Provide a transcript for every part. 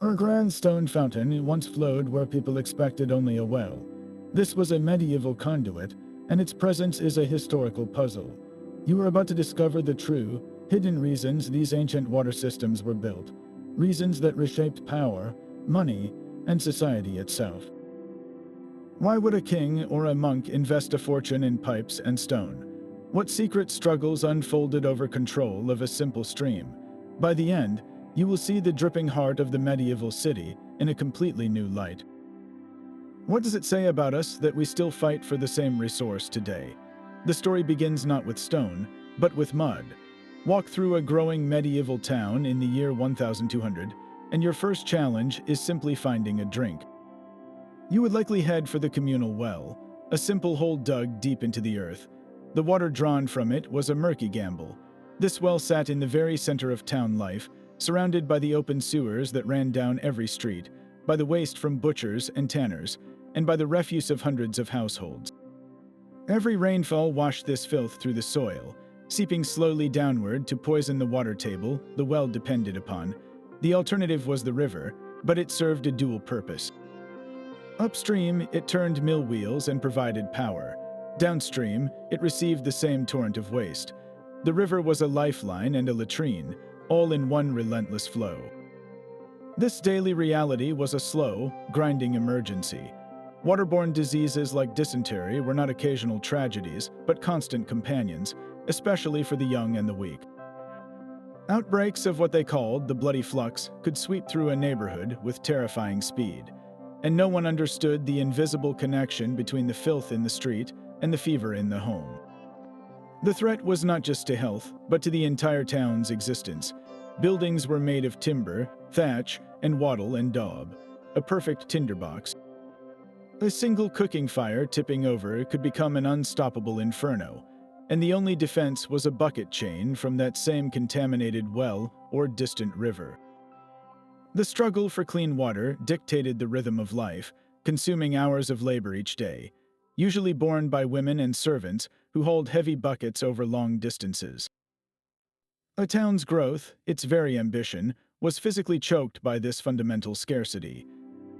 A grand stone fountain once flowed where people expected only a well. This was a medieval conduit, and its presence is a historical puzzle. You are about to discover the true, hidden reasons these ancient water systems were built, reasons that reshaped power, money, and society itself. Why would a king or a monk invest a fortune in pipes and stone? What secret struggles unfolded over control of a simple stream? By the end, you will see the dripping heart of the medieval city in a completely new light. What does it say about us that we still fight for the same resource today? The story begins not with stone, but with mud. Walk through a growing medieval town in the year 1200, and your first challenge is simply finding a drink. You would likely head for the communal well, a simple hole dug deep into the earth. The water drawn from it was a murky gamble. This well sat in the very center of town life, surrounded by the open sewers that ran down every street, by the waste from butchers and tanners, and by the refuse of hundreds of households. Every rainfall washed this filth through the soil, seeping slowly downward to poison the water table the well depended upon. The alternative was the river, but it served a dual purpose. Upstream, it turned mill wheels and provided power. Downstream, it received the same torrent of waste. The river was a lifeline and a latrine, all in one relentless flow. This daily reality was a slow, grinding emergency. Waterborne diseases like dysentery were not occasional tragedies, but constant companions, especially for the young and the weak. Outbreaks of what they called the bloody flux could sweep through a neighborhood with terrifying speed, and no one understood the invisible connection between the filth in the street and the fever in the home. The threat was not just to health, but to the entire town's existence. Buildings were made of timber, thatch, and wattle and daub, a perfect tinderbox. A single cooking fire tipping over could become an unstoppable inferno, and the only defense was a bucket chain from that same contaminated well or distant river. The struggle for clean water dictated the rhythm of life, consuming hours of labor each day, usually borne by women and servants who hauled heavy buckets over long distances. A town's growth, its very ambition, was physically choked by this fundamental scarcity.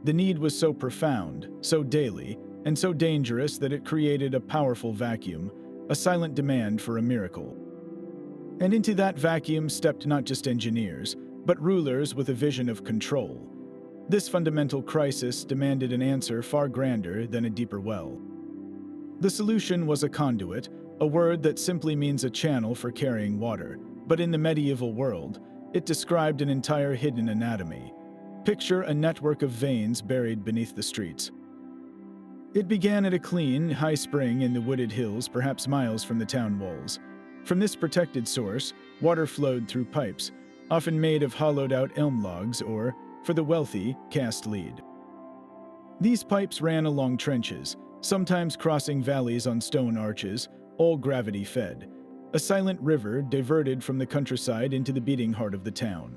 The need was so profound, so daily, and so dangerous that it created a powerful vacuum, a silent demand for a miracle. And into that vacuum stepped not just engineers, but rulers with a vision of control. This fundamental crisis demanded an answer far grander than a deeper well. The solution was a conduit, a word that simply means a channel for carrying water, but in the medieval world, it described an entire hidden anatomy. Picture a network of veins buried beneath the streets. It began at a clean, high spring in the wooded hills, perhaps miles from the town walls. From this protected source, water flowed through pipes, often made of hollowed-out elm logs or, for the wealthy, cast lead. These pipes ran along trenches, sometimes crossing valleys on stone arches, all gravity-fed. A silent river diverted from the countryside into the beating heart of the town.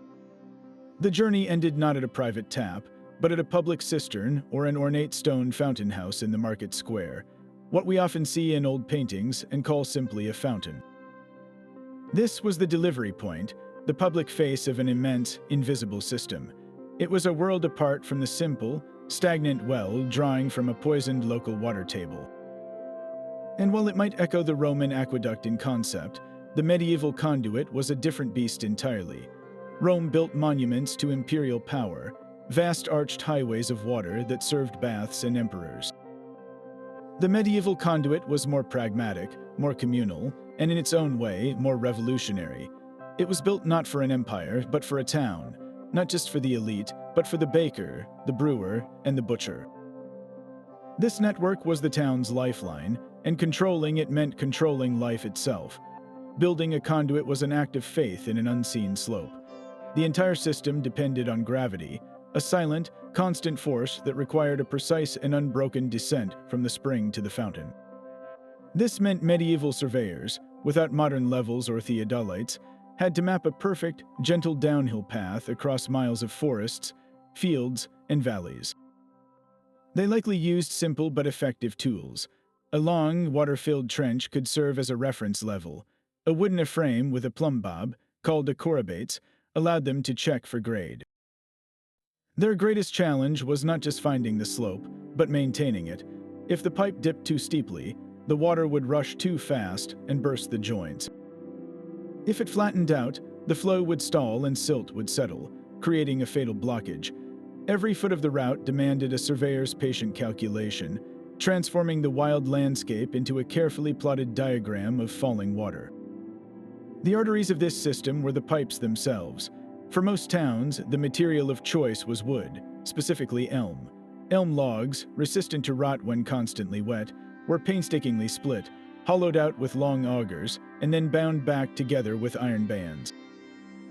The journey ended not at a private tap, but at a public cistern or an ornate stone fountain house in the market square, what we often see in old paintings and call simply a fountain. This was the delivery point, the public face of an immense, invisible system. It was a world apart from the simple, stagnant well drawing from a poisoned local water table. And while it might echo the Roman aqueduct in concept, the medieval conduit was a different beast entirely. Rome built monuments to imperial power, vast arched highways of water that served baths and emperors. The medieval conduit was more pragmatic, more communal, and in its own way, more revolutionary. It was built not for an empire, but for a town, not just for the elite, but for the baker, the brewer, and the butcher. This network was the town's lifeline, and controlling it meant controlling life itself. Building a conduit was an act of faith in an unseen slope. The entire system depended on gravity, a silent, constant force that required a precise and unbroken descent from the spring to the fountain. This meant medieval surveyors, without modern levels or theodolites, had to map a perfect, gentle downhill path across miles of forests, fields, and valleys. They likely used simple but effective tools. A long, water-filled trench could serve as a reference level. A wooden frame with a plumb bob, called a chorobates, allowed them to check for grade. Their greatest challenge was not just finding the slope, but maintaining it. If the pipe dipped too steeply, the water would rush too fast and burst the joints. If it flattened out, the flow would stall and silt would settle, creating a fatal blockage. Every foot of the route demanded a surveyor's patient calculation, transforming the wild landscape into a carefully plotted diagram of falling water. The arteries of this system were the pipes themselves. For most towns, the material of choice was wood, specifically elm. Elm logs, resistant to rot when constantly wet, were painstakingly split, hollowed out with long augers, and then bound back together with iron bands.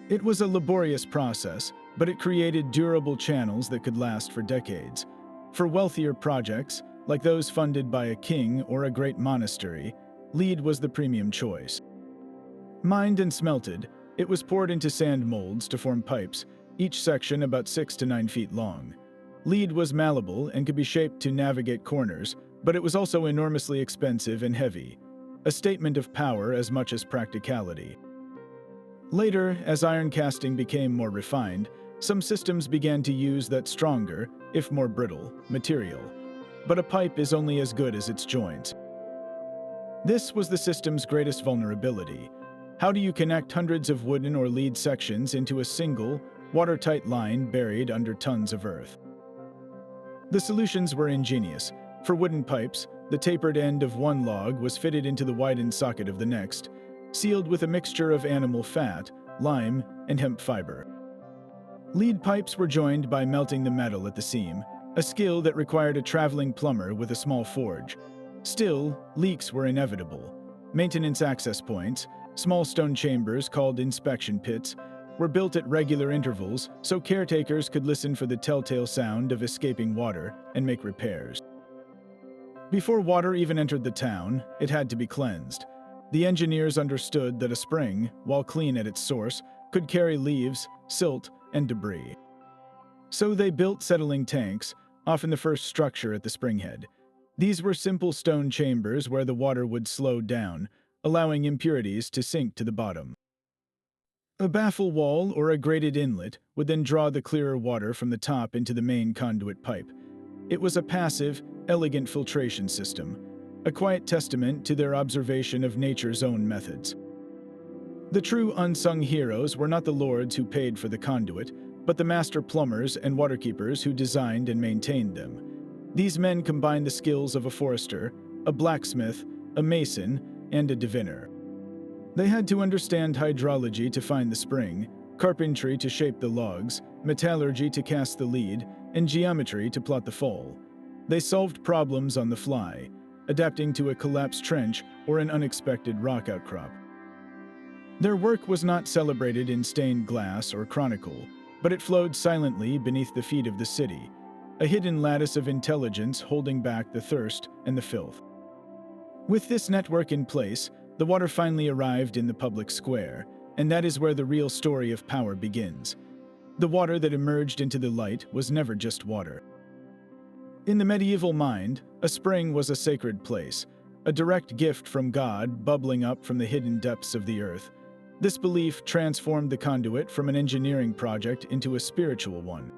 It was a laborious process, but it created durable channels that could last for decades. For wealthier projects, like those funded by a king or a great monastery, lead was the premium choice. Mined and smelted, it was poured into sand molds to form pipes, each section about 6 to 9 feet long. Lead was malleable and could be shaped to navigate corners, but it was also enormously expensive and heavy, a statement of power as much as practicality. Later, as iron casting became more refined, some systems began to use that stronger, if more brittle, material. But a pipe is only as good as its joints. This was the system's greatest vulnerability. How do you connect hundreds of wooden or lead sections into a single, watertight line buried under tons of earth? The solutions were ingenious. For wooden pipes, the tapered end of one log was fitted into the widened socket of the next, sealed with a mixture of animal fat, lime, and hemp fiber. Lead pipes were joined by melting the metal at the seam, a skill that required a traveling plumber with a small forge. Still, leaks were inevitable. Maintenance access points, small stone chambers called inspection pits, were built at regular intervals so caretakers could listen for the telltale sound of escaping water and make repairs. Before water even entered the town, it had to be cleansed. The engineers understood that a spring, while clean at its source, could carry leaves, silt, and debris. So they built settling tanks, often the first structure at the springhead. These were simple stone chambers where the water would slow down, allowing impurities to sink to the bottom. A baffle wall or a grated inlet would then draw the clearer water from the top into the main conduit pipe. It was a passive, elegant filtration system, a quiet testament to their observation of nature's own methods. The true unsung heroes were not the lords who paid for the conduit, but the master plumbers and waterkeepers who designed and maintained them. These men combined the skills of a forester, a blacksmith, a mason, and a diviner. They had to understand hydrology to find the spring, carpentry to shape the logs, metallurgy to cast the lead, and geometry to plot the fall. They solved problems on the fly, adapting to a collapsed trench or an unexpected rock outcrop. Their work was not celebrated in stained glass or chronicle, but it flowed silently beneath the feet of the city, a hidden lattice of intelligence holding back the thirst and the filth. With this network in place, the water finally arrived in the public square, and that is where the real story of power begins. The water that emerged into the light was never just water. In the medieval mind, a spring was a sacred place, a direct gift from God bubbling up from the hidden depths of the earth. This belief transformed the conduit from an engineering project into a spiritual one.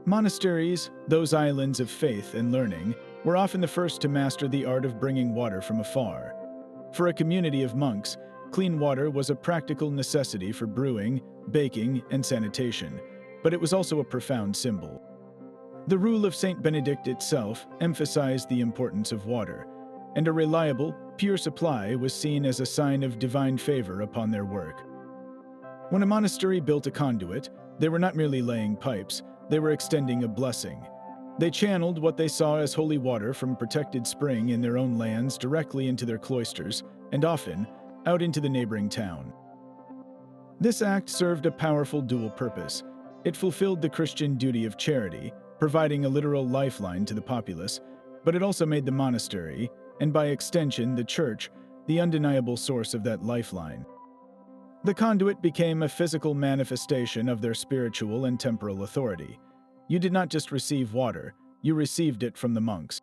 Monasteries, those islands of faith and learning, were often the first to master the art of bringing water from afar. For a community of monks, clean water was a practical necessity for brewing, baking, and sanitation, but it was also a profound symbol. The rule of Saint Benedict itself emphasized the importance of water, and a reliable, pure supply was seen as a sign of divine favor upon their work. When a monastery built a conduit, they were not merely laying pipes, they were extending a blessing. They channeled what they saw as holy water from a protected spring in their own lands directly into their cloisters, and often, out into the neighboring town. This act served a powerful dual purpose. It fulfilled the Christian duty of charity, providing a literal lifeline to the populace, but it also made the monastery, and by extension the church, the undeniable source of that lifeline. The conduit became a physical manifestation of their spiritual and temporal authority. You did not just receive water, you received it from the monks.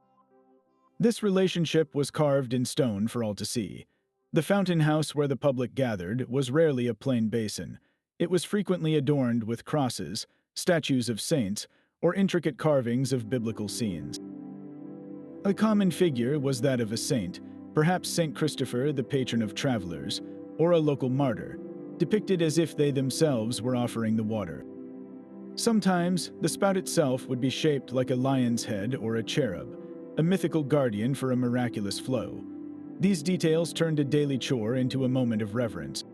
This relationship was carved in stone for all to see. The fountain house where the public gathered was rarely a plain basin. It was frequently adorned with crosses, statues of saints, or intricate carvings of biblical scenes. A common figure was that of a saint, perhaps Saint Christopher, the patron of travelers, or a local martyr, depicted as if they themselves were offering the water. Sometimes, the spout itself would be shaped like a lion's head or a cherub, a mythical guardian for a miraculous flow. These details turned a daily chore into a moment of reverence.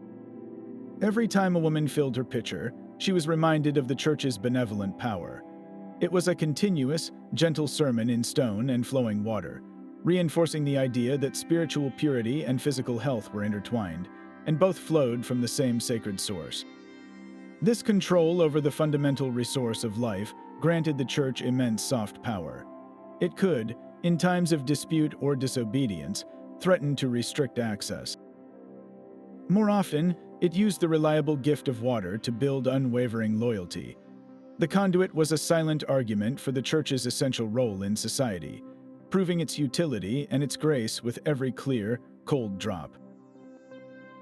Every time a woman filled her pitcher, she was reminded of the church's benevolent power. It was a continuous, gentle sermon in stone and flowing water, reinforcing the idea that spiritual purity and physical health were intertwined, and both flowed from the same sacred source. This control over the fundamental resource of life granted the church immense soft power. It could, in times of dispute or disobedience, threaten to restrict access. More often, it used the reliable gift of water to build unwavering loyalty. The conduit was a silent argument for the church's essential role in society, proving its utility and its grace with every clear, cold drop.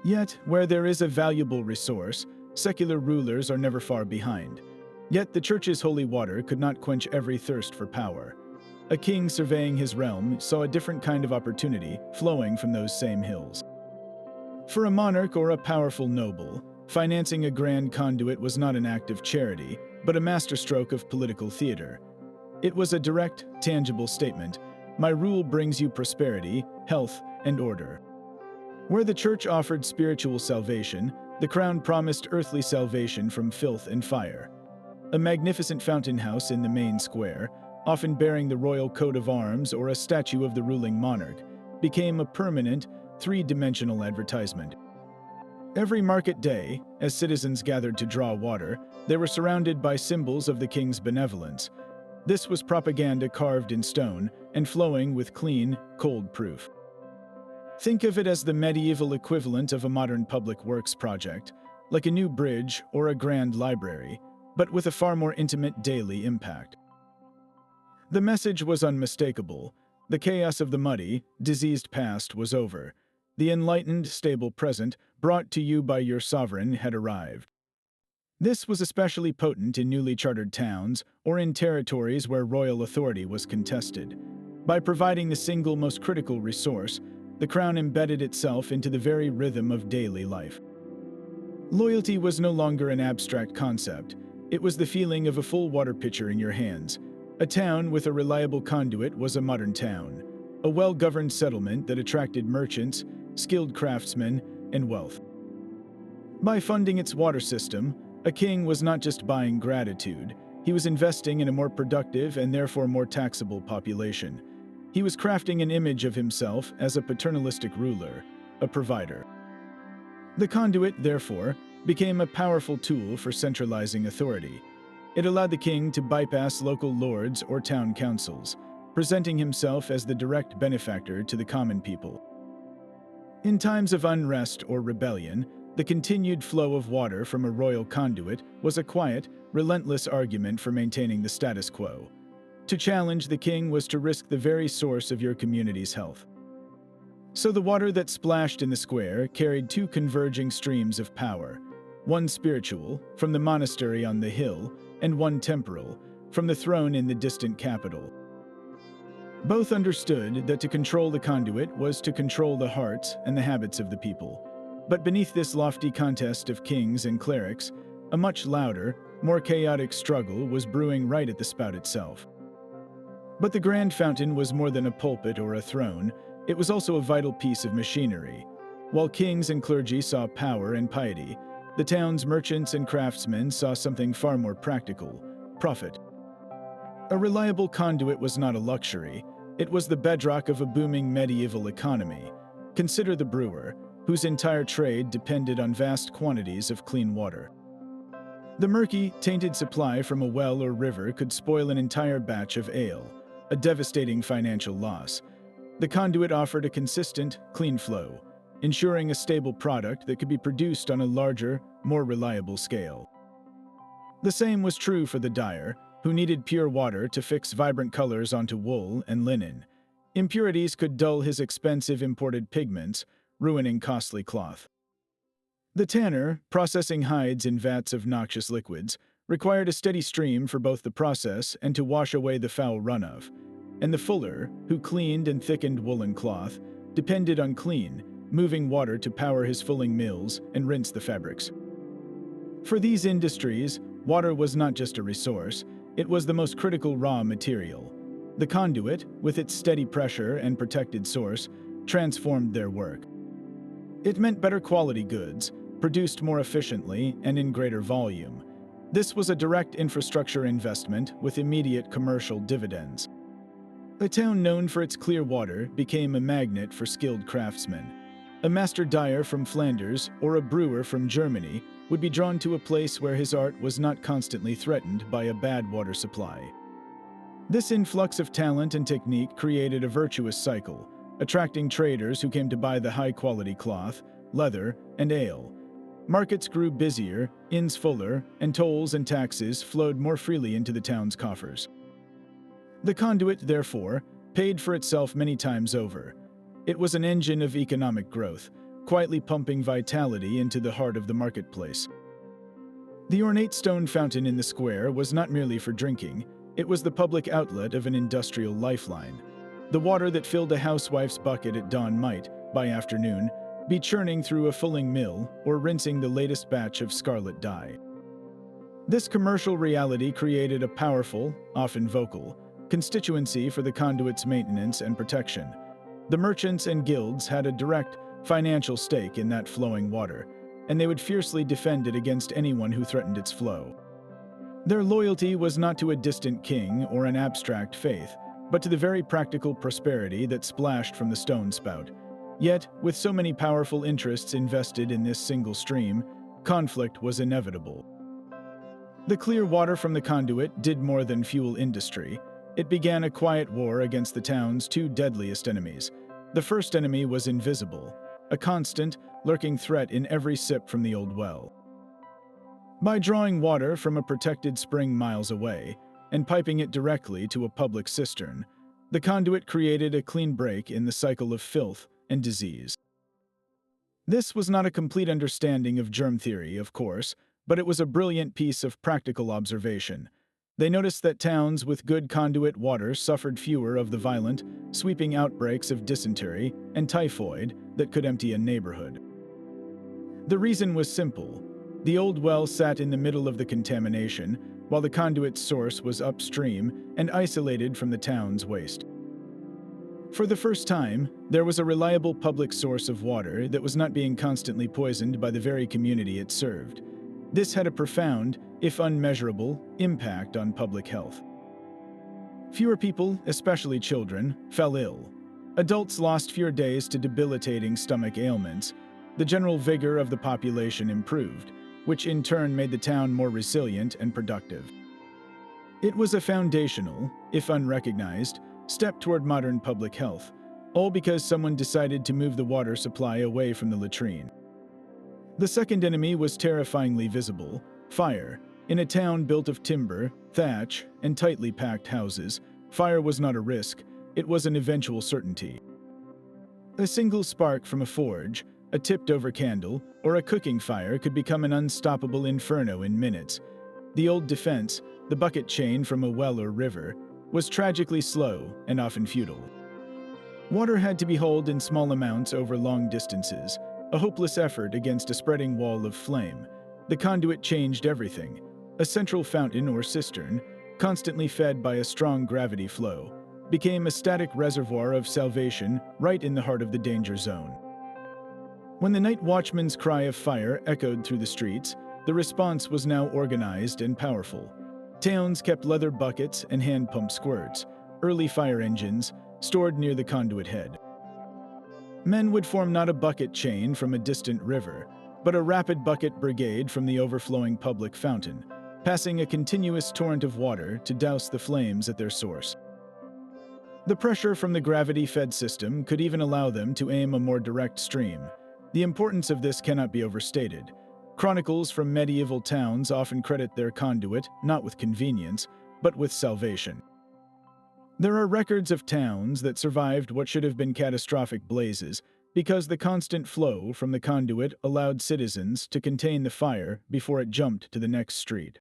Yet, where there is a valuable resource, secular rulers are never far behind. Yet the church's holy water could not quench every thirst for power. A king surveying his realm saw a different kind of opportunity flowing from those same hills. For a monarch or a powerful noble, financing a grand conduit was not an act of charity, but a masterstroke of political theater. It was a direct, tangible statement: my rule brings you prosperity, health, and order. Where the church offered spiritual salvation, the crown promised earthly salvation from filth and fire. A magnificent fountain house in the main square, often bearing the royal coat of arms or a statue of the ruling monarch, became a permanent, three-dimensional advertisement. Every market day, as citizens gathered to draw water, they were surrounded by symbols of the king's benevolence. This was propaganda carved in stone and flowing with clean, cold proof. Think of it as the medieval equivalent of a modern public works project, like a new bridge or a grand library, but with a far more intimate daily impact. The message was unmistakable. The chaos of the muddy, diseased past was over. The enlightened, stable present, brought to you by your sovereign, had arrived. This was especially potent in newly chartered towns or in territories where royal authority was contested. By providing the single most critical resource, the crown embedded itself into the very rhythm of daily life. Loyalty was no longer an abstract concept. It was the feeling of a full water pitcher in your hands. A town with a reliable conduit was a modern town, a well-governed settlement that attracted merchants, skilled craftsmen, and wealth. By funding its water system, a king was not just buying gratitude, he was investing in a more productive and therefore more taxable population. He was crafting an image of himself as a paternalistic ruler, a provider. The conduit, therefore, became a powerful tool for centralizing authority. It allowed the king to bypass local lords or town councils, presenting himself as the direct benefactor to the common people. In times of unrest or rebellion, the continued flow of water from a royal conduit was a quiet, relentless argument for maintaining the status quo. To challenge the king was to risk the very source of your community's health. So the water that splashed in the square carried two converging streams of power, one spiritual, from the monastery on the hill, and one temporal, from the throne in the distant capital. Both understood that to control the conduit was to control the hearts and the habits of the people. But beneath this lofty contest of kings and clerics, a much louder, more chaotic struggle was brewing right at the spout itself. But the grand fountain was more than a pulpit or a throne. It was also a vital piece of machinery. While kings and clergy saw power and piety, the town's merchants and craftsmen saw something far more practical: profit. A reliable conduit was not a luxury. It was the bedrock of a booming medieval economy. Consider the brewer, whose entire trade depended on vast quantities of clean water. The murky, tainted supply from a well or river could spoil an entire batch of ale, a devastating financial loss. The conduit offered a consistent, clean flow, ensuring a stable product that could be produced on a larger, more reliable scale. The same was true for the dyer, who needed pure water to fix vibrant colors onto wool and linen. Impurities could dull his expensive imported pigments, ruining costly cloth. The tanner, processing hides in vats of noxious liquids, required a steady stream for both the process and to wash away the foul runoff, and the fuller, who cleaned and thickened woolen cloth, depended on clean, moving water to power his fulling mills and rinse the fabrics. For these industries, water was not just a resource, it was the most critical raw material. The conduit, with its steady pressure and protected source, transformed their work. It meant better quality goods, produced more efficiently and in greater volume. This was a direct infrastructure investment with immediate commercial dividends. A town known for its clear water became a magnet for skilled craftsmen. A master dyer from Flanders or a brewer from Germany would be drawn to a place where his art was not constantly threatened by a bad water supply. This influx of talent and technique created a virtuous cycle, attracting traders who came to buy the high-quality cloth, leather, and ale. Markets grew busier, inns fuller, and tolls and taxes flowed more freely into the town's coffers. The conduit, therefore, paid for itself many times over. It was an engine of economic growth, quietly pumping vitality into the heart of the marketplace. The ornate stone fountain in the square was not merely for drinking, it was the public outlet of an industrial lifeline. The water that filled a housewife's bucket at dawn might, by afternoon, be churning through a fulling mill or rinsing the latest batch of scarlet dye. This commercial reality created a powerful, often vocal, constituency for the conduit's maintenance and protection. The merchants and guilds had a direct, financial stake in that flowing water, and they would fiercely defend it against anyone who threatened its flow. Their loyalty was not to a distant king or an abstract faith, but to the very practical prosperity that splashed from the stone spout. Yet, with so many powerful interests invested in this single stream, conflict was inevitable. The clear water from the conduit did more than fuel industry. It began a quiet war against the town's two deadliest enemies. The first enemy was invisible, a constant, lurking threat in every sip from the old well. By drawing water from a protected spring miles away and piping it directly to a public cistern, the conduit created a clean break in the cycle of filth and disease. This was not a complete understanding of germ theory, of course, but it was a brilliant piece of practical observation. They noticed that towns with good conduit water suffered fewer of the violent, sweeping outbreaks of dysentery and typhoid that could empty a neighborhood. The reason was simple. The old well sat in the middle of the contamination, while the conduit's source was upstream and isolated from the town's waste. For the first time, there was a reliable public source of water that was not being constantly poisoned by the very community it served. This had a profound, if unmeasurable, impact on public health. Fewer people, especially children, fell ill. Adults lost fewer days to debilitating stomach ailments. The general vigor of the population improved, which in turn made the town more resilient and productive. It was a foundational, if unrecognized, step toward modern public health, all because someone decided to move the water supply away from the latrine. The second enemy was terrifyingly visible: fire. In a town built of timber, thatch, and tightly packed houses, fire was not a risk, it was an eventual certainty. A single spark from a forge, a tipped-over candle, or a cooking fire could become an unstoppable inferno in minutes. The old defense, the bucket chain from a well or river, was tragically slow and often futile. Water had to be hauled in small amounts over long distances, a hopeless effort against a spreading wall of flame. The conduit changed everything. A central fountain or cistern, constantly fed by a strong gravity flow, became a static reservoir of salvation right in the heart of the danger zone. When the night watchman's cry of fire echoed through the streets, the response was now organized and powerful. Towns kept leather buckets and hand-pump squirts, early fire engines, stored near the conduit head. Men would form not a bucket chain from a distant river, but a rapid bucket brigade from the overflowing public fountain, passing a continuous torrent of water to douse the flames at their source. The pressure from the gravity-fed system could even allow them to aim a more direct stream. The importance of this cannot be overstated. Chronicles from medieval towns often credit their conduit not with convenience, but with salvation. There are records of towns that survived what should have been catastrophic blazes because the constant flow from the conduit allowed citizens to contain the fire before it jumped to the next street.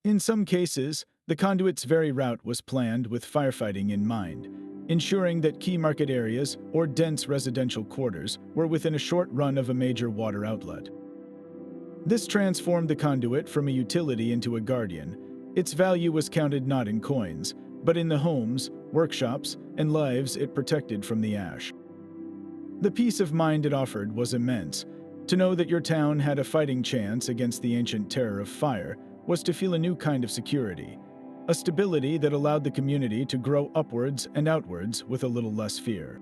In some cases, the conduit's very route was planned with firefighting in mind, ensuring that key market areas or dense residential quarters were within a short run of a major water outlet. This transformed the conduit from a utility into a guardian. Its value was counted not in coins, but in the homes, workshops, and lives it protected from the ash. The peace of mind it offered was immense. To know that your town had a fighting chance against the ancient terror of fire was to feel a new kind of security, a stability that allowed the community to grow upwards and outwards with a little less fear.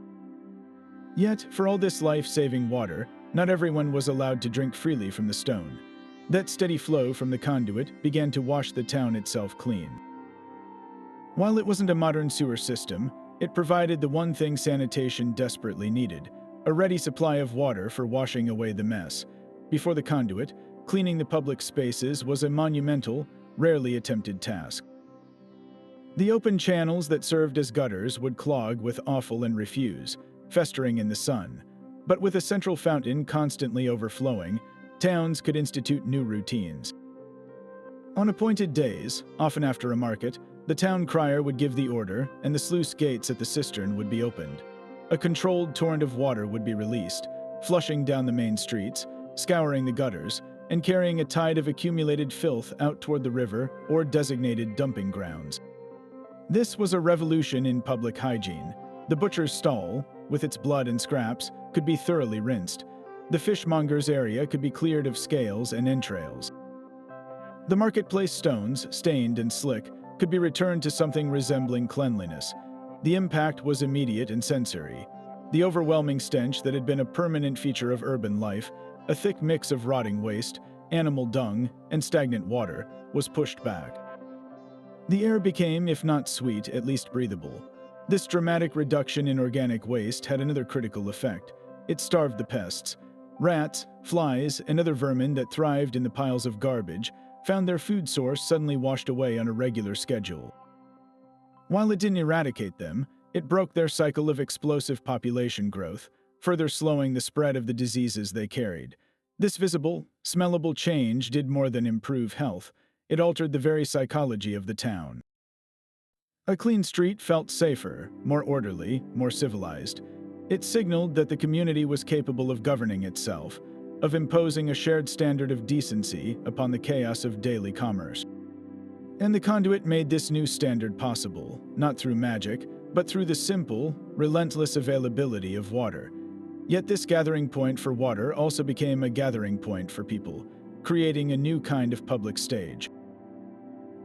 Yet, for all this life-saving water, not everyone was allowed to drink freely from the stone. That steady flow from the conduit began to wash the town itself clean. While it wasn't a modern sewer system, it provided the one thing sanitation desperately needed: a ready supply of water for washing away the mess. Before the conduit, cleaning the public spaces was a monumental, rarely attempted task. The open channels that served as gutters would clog with offal and refuse, festering in the sun. But with a central fountain constantly overflowing, towns could institute new routines. On appointed days, often after a market, the town crier would give the order, and the sluice gates at the cistern would be opened. A controlled torrent of water would be released, flushing down the main streets, scouring the gutters, and carrying a tide of accumulated filth out toward the river or designated dumping grounds. This was a revolution in public hygiene. The butcher's stall, with its blood and scraps, could be thoroughly rinsed. The fishmonger's area could be cleared of scales and entrails. The marketplace stones, stained and slick, could be returned to something resembling cleanliness. The impact was immediate and sensory. The overwhelming stench that had been a permanent feature of urban life, a thick mix of rotting waste, animal dung, and stagnant water, was pushed back. The air became, if not sweet, at least breathable. This dramatic reduction in organic waste had another critical effect. It starved the pests. Rats, flies, and other vermin that thrived in the piles of garbage found their food source suddenly washed away on a regular schedule. While it didn't eradicate them, it broke their cycle of explosive population growth, further slowing the spread of the diseases they carried. This visible, smellable change did more than improve health. It altered the very psychology of the town. A clean street felt safer, more orderly, more civilized. It signaled that the community was capable of governing itself, of imposing a shared standard of decency upon the chaos of daily commerce. And the conduit made this new standard possible, not through magic, but through the simple, relentless availability of water. Yet this gathering point for water also became a gathering point for people, creating a new kind of public stage.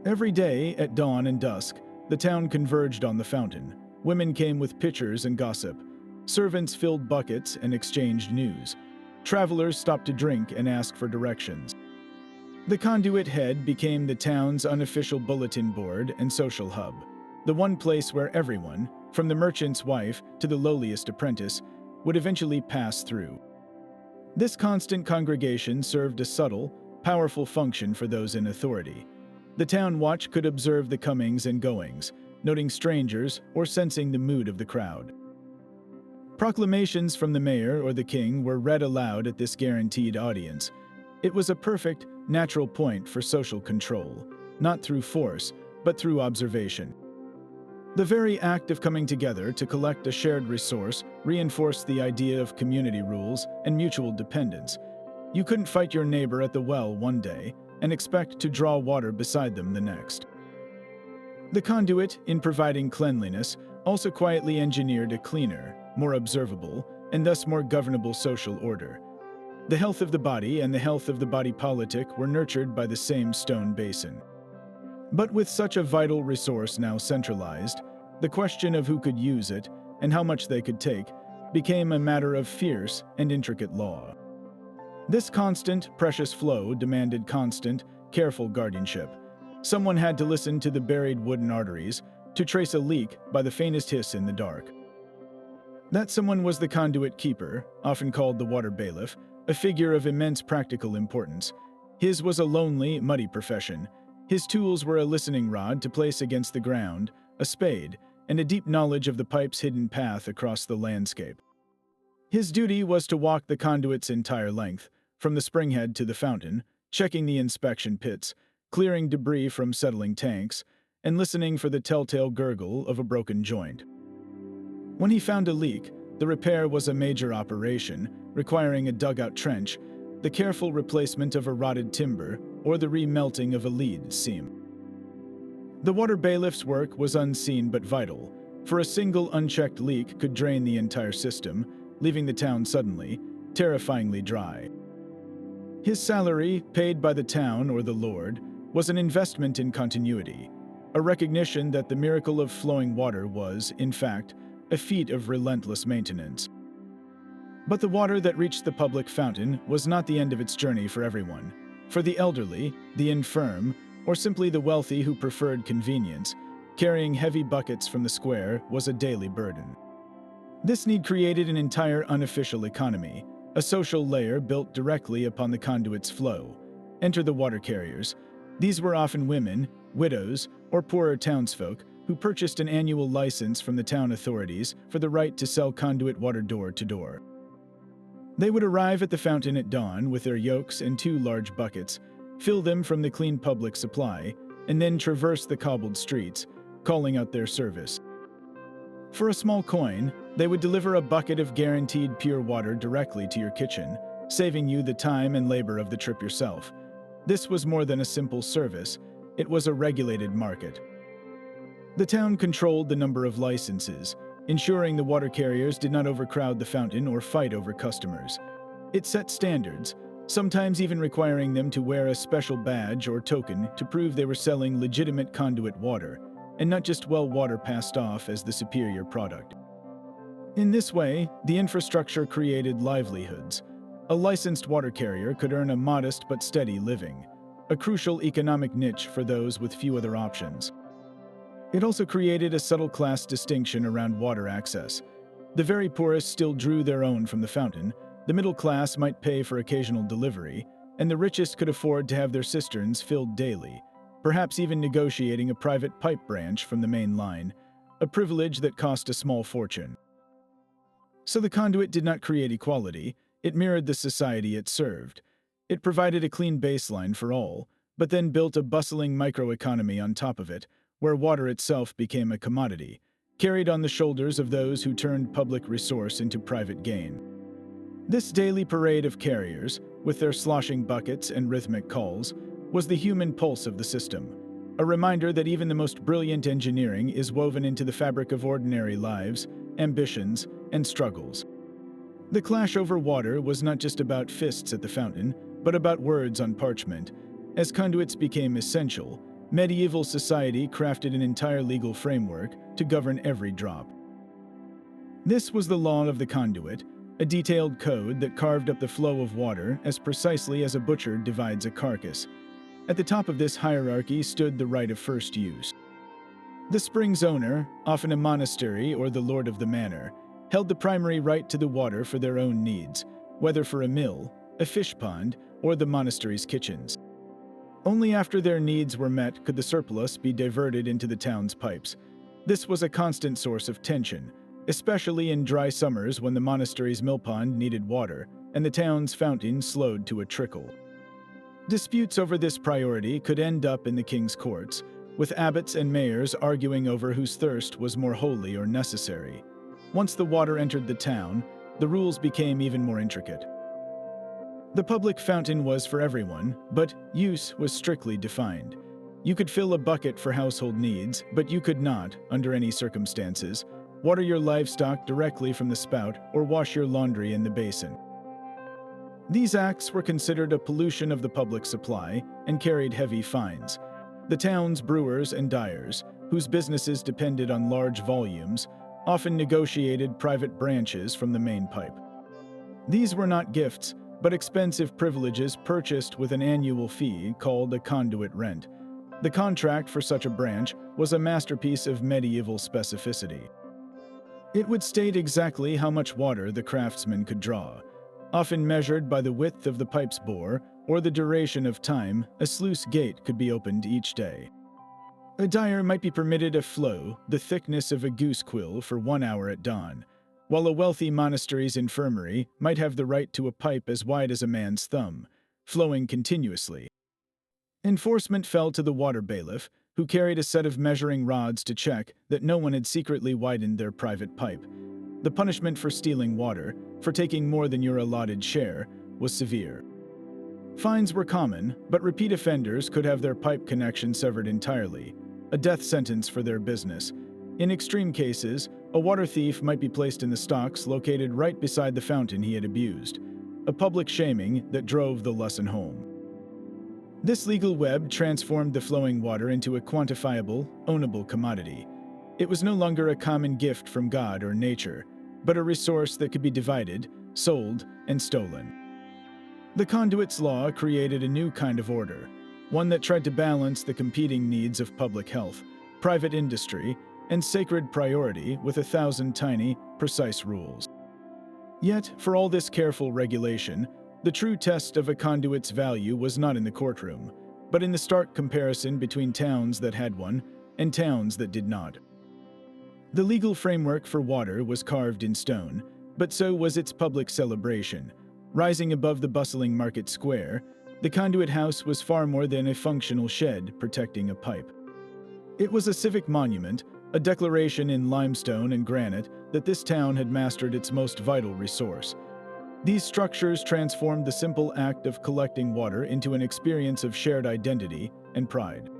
Every day, at dawn and dusk, the town converged on the fountain. Women came with pitchers and gossip. Servants filled buckets and exchanged news. Travelers stopped to drink and ask for directions. The conduit head became the town's unofficial bulletin board and social hub, the one place where everyone, from the merchant's wife to the lowliest apprentice, would eventually pass through. This constant congregation served a subtle, powerful function for those in authority. The town watch could observe the comings and goings, noting strangers or sensing the mood of the crowd. Proclamations from the mayor or the king were read aloud at this guaranteed audience. It was a perfect, natural point for social control, not through force, but through observation. The very act of coming together to collect a shared resource reinforced the idea of community rules and mutual dependence. You couldn't fight your neighbor at the well one day and expect to draw water beside them the next. The conduit, in providing cleanliness, also quietly engineered a cleaner, more observable, and thus more governable social order. The health of the body and the health of the body politic were nurtured by the same stone basin. But with such a vital resource now centralized, the question of who could use it and how much they could take became a matter of fierce and intricate law. This constant, precious flow demanded constant, careful guardianship. Someone had to listen to the buried wooden arteries, to trace a leak by the faintest hiss in the dark. That someone was the conduit keeper, often called the water bailiff, a figure of immense practical importance. His was a lonely, muddy profession. His tools were a listening rod to place against the ground, a spade, and a deep knowledge of the pipe's hidden path across the landscape. His duty was to walk the conduit's entire length, from the springhead to the fountain, checking the inspection pits, clearing debris from settling tanks, and listening for the telltale gurgle of a broken joint. When he found a leak, the repair was a major operation, requiring a dugout trench, the careful replacement of a rotted timber, or the remelting of a lead seam. The water bailiff's work was unseen but vital, for a single unchecked leak could drain the entire system, leaving the town suddenly, terrifyingly dry. His salary, paid by the town or the lord, was an investment in continuity, a recognition that the miracle of flowing water was, in fact, a feat of relentless maintenance. But the water that reached the public fountain was not the end of its journey for everyone. For the elderly, the infirm, or simply the wealthy who preferred convenience, carrying heavy buckets from the square was a daily burden. This need created an entire unofficial economy, a social layer built directly upon the conduit's flow. Enter the water carriers. These were often women, widows, or poorer townsfolk who purchased an annual license from the town authorities for the right to sell conduit water door to door. They would arrive at the fountain at dawn with their yokes and 2 large buckets, fill them from the clean public supply, and then traverse the cobbled streets, calling out their service. For a small coin, they would deliver a bucket of guaranteed pure water directly to your kitchen, saving you the time and labor of the trip yourself. This was more than a simple service, it was a regulated market. The town controlled the number of licenses, ensuring the water carriers did not overcrowd the fountain or fight over customers. It set standards, sometimes even requiring them to wear a special badge or token to prove they were selling legitimate conduit water, and not just well water passed off as the superior product. In this way, the infrastructure created livelihoods. A licensed water carrier could earn a modest but steady living, a crucial economic niche for those with few other options. It also created a subtle class distinction around water access. The very poorest still drew their own from the fountain, the middle class might pay for occasional delivery, and the richest could afford to have their cisterns filled daily, perhaps even negotiating a private pipe branch from the main line, a privilege that cost a small fortune. So the conduit did not create equality, it mirrored the society it served. It provided a clean baseline for all, but then built a bustling microeconomy on top of it, where water itself became a commodity, carried on the shoulders of those who turned public resource into private gain. This daily parade of carriers, with their sloshing buckets and rhythmic calls, was the human pulse of the system, a reminder that even the most brilliant engineering is woven into the fabric of ordinary lives, ambitions, and struggles. The clash over water was not just about fists at the fountain, but about words on parchment. As conduits became essential, medieval society crafted an entire legal framework to govern every drop. This was the law of the conduit, a detailed code that carved up the flow of water as precisely as a butcher divides a carcass. At the top of this hierarchy stood the right of first use. The spring's owner, often a monastery or the lord of the manor, held the primary right to the water for their own needs, whether for a mill, a fish pond, or the monastery's kitchens. Only after their needs were met could the surplus be diverted into the town's pipes. This was a constant source of tension, especially in dry summers when the monastery's millpond needed water and the town's fountain slowed to a trickle. Disputes over this priority could end up in the king's courts, with abbots and mayors arguing over whose thirst was more holy or necessary. Once the water entered the town, the rules became even more intricate. The public fountain was for everyone, but use was strictly defined. You could fill a bucket for household needs, but you could not, under any circumstances, water your livestock directly from the spout or wash your laundry in the basin. These acts were considered a pollution of the public supply and carried heavy fines. The town's brewers and dyers, whose businesses depended on large volumes, often negotiated private branches from the main pipe. These were not gifts, but expensive privileges purchased with an annual fee called a conduit rent. The contract for such a branch was a masterpiece of medieval specificity. It would state exactly how much water the craftsman could draw, often measured by the width of the pipe's bore or the duration of time a sluice gate could be opened each day. A dyer might be permitted a flow the thickness of a goose quill for 1 hour at dawn, while a wealthy monastery's infirmary might have the right to a pipe as wide as a man's thumb, flowing continuously. Enforcement fell to the water bailiff, who carried a set of measuring rods to check that no one had secretly widened their private pipe. The punishment for stealing water, for taking more than your allotted share, was severe. Fines were common, but repeat offenders could have their pipe connection severed entirely, a death sentence for their business. In extreme cases, a water thief might be placed in the stocks located right beside the fountain he had abused, a public shaming that drove the lesson home. This legal web transformed the flowing water into a quantifiable, ownable commodity. It was no longer a common gift from God or nature, but a resource that could be divided, sold, and stolen. The Conduits law created a new kind of order, one that tried to balance the competing needs of public health, private industry, and sacred priority with 1,000 tiny, precise rules. Yet, for all this careful regulation, the true test of a conduit's value was not in the courtroom, but in the stark comparison between towns that had one and towns that did not. The legal framework for water was carved in stone, but so was its public celebration. Rising above the bustling market square, the conduit house was far more than a functional shed protecting a pipe. It was a civic monument, a declaration in limestone and granite that this town had mastered its most vital resource. These structures transformed the simple act of collecting water into an experience of shared identity and pride.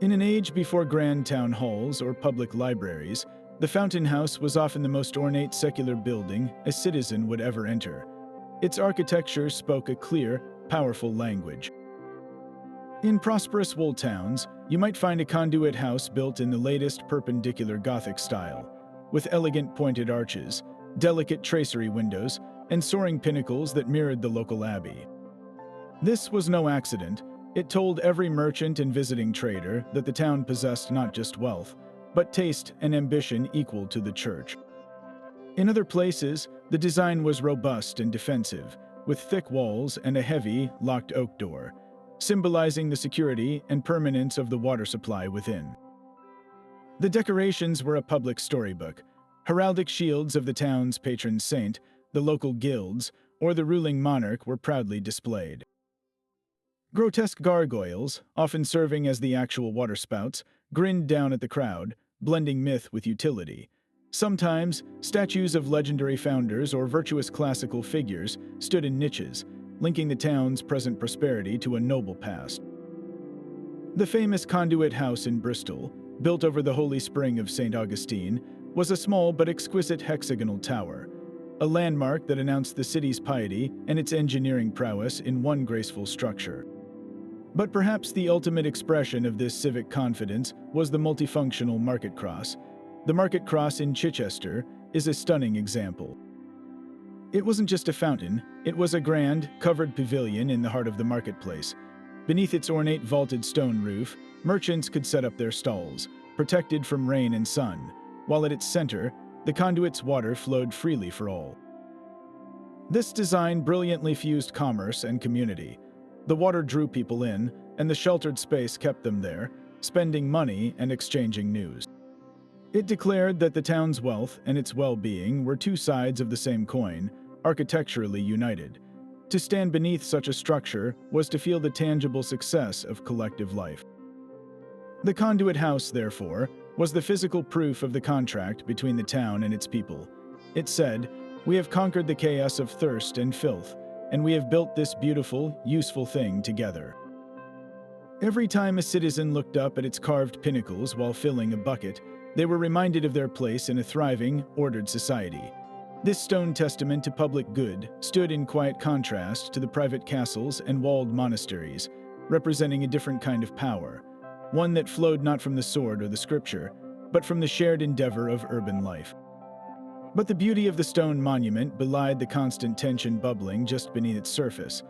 In an age before grand town halls or public libraries, the Fountain House was often the most ornate secular building a citizen would ever enter. Its architecture spoke a clear, powerful language. In prosperous wool towns, you might find a conduit house built in the latest perpendicular Gothic style, with elegant pointed arches, delicate tracery windows, and soaring pinnacles that mirrored the local abbey. This was no accident. It told every merchant and visiting trader that the town possessed not just wealth, but taste and ambition equal to the church. In other places, the design was robust and defensive, with thick walls and a heavy, locked oak door, symbolizing the security and permanence of the water supply within. The decorations were a public storybook. Heraldic shields of the town's patron saint, the local guilds, or the ruling monarch were proudly displayed. Grotesque gargoyles, often serving as the actual waterspouts, grinned down at the crowd, blending myth with utility. Sometimes, statues of legendary founders or virtuous classical figures stood in niches, linking the town's present prosperity to a noble past. The famous Conduit House in Bristol, built over the holy spring of St. Augustine, was a small but exquisite hexagonal tower, a landmark that announced the city's piety and its engineering prowess in one graceful structure. But perhaps the ultimate expression of this civic confidence was the multifunctional market cross. The market cross in Chichester is a stunning example. It wasn't just a fountain, it was a grand, covered pavilion in the heart of the marketplace. Beneath its ornate vaulted stone roof, merchants could set up their stalls, protected from rain and sun, while at its center, the conduit's water flowed freely for all. This design brilliantly fused commerce and community. The water drew people in, and the sheltered space kept them there, spending money and exchanging news. It declared that the town's wealth and its well-being were two sides of the same coin, architecturally united. To stand beneath such a structure was to feel the tangible success of collective life. The Conduit House, therefore, was the physical proof of the contract between the town and its people. It said, "We have conquered the chaos of thirst and filth, and we have built this beautiful, useful thing together." Every time a citizen looked up at its carved pinnacles while filling a bucket, they were reminded of their place in a thriving, ordered society. This stone testament to public good stood in quiet contrast to the private castles and walled monasteries, representing a different kind of power, one that flowed not from the sword or the scripture, but from the shared endeavor of urban life. But the beauty of the stone monument belied the constant tension bubbling just beneath its surface.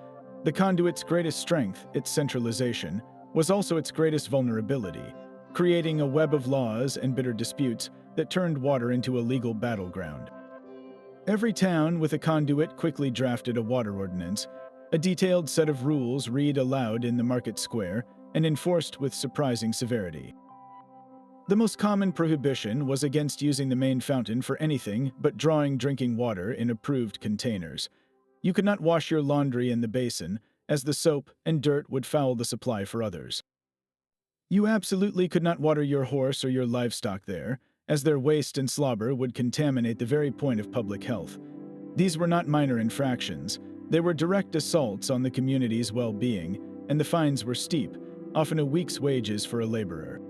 The conduit's greatest strength, its centralization, was also its greatest vulnerability, creating a web of laws and bitter disputes that turned water into a legal battleground. Every town with a conduit quickly drafted a water ordinance, a detailed set of rules read aloud in the market square and enforced with surprising severity. The most common prohibition was against using the main fountain for anything but drawing drinking water in approved containers. You could not wash your laundry in the basin, as the soap and dirt would foul the supply for others. You absolutely could not water your horse or your livestock there, as their waste and slobber would contaminate the very point of public health. These were not minor infractions. They were direct assaults on the community's well-being, and the fines were steep, often a week's wages for a laborer.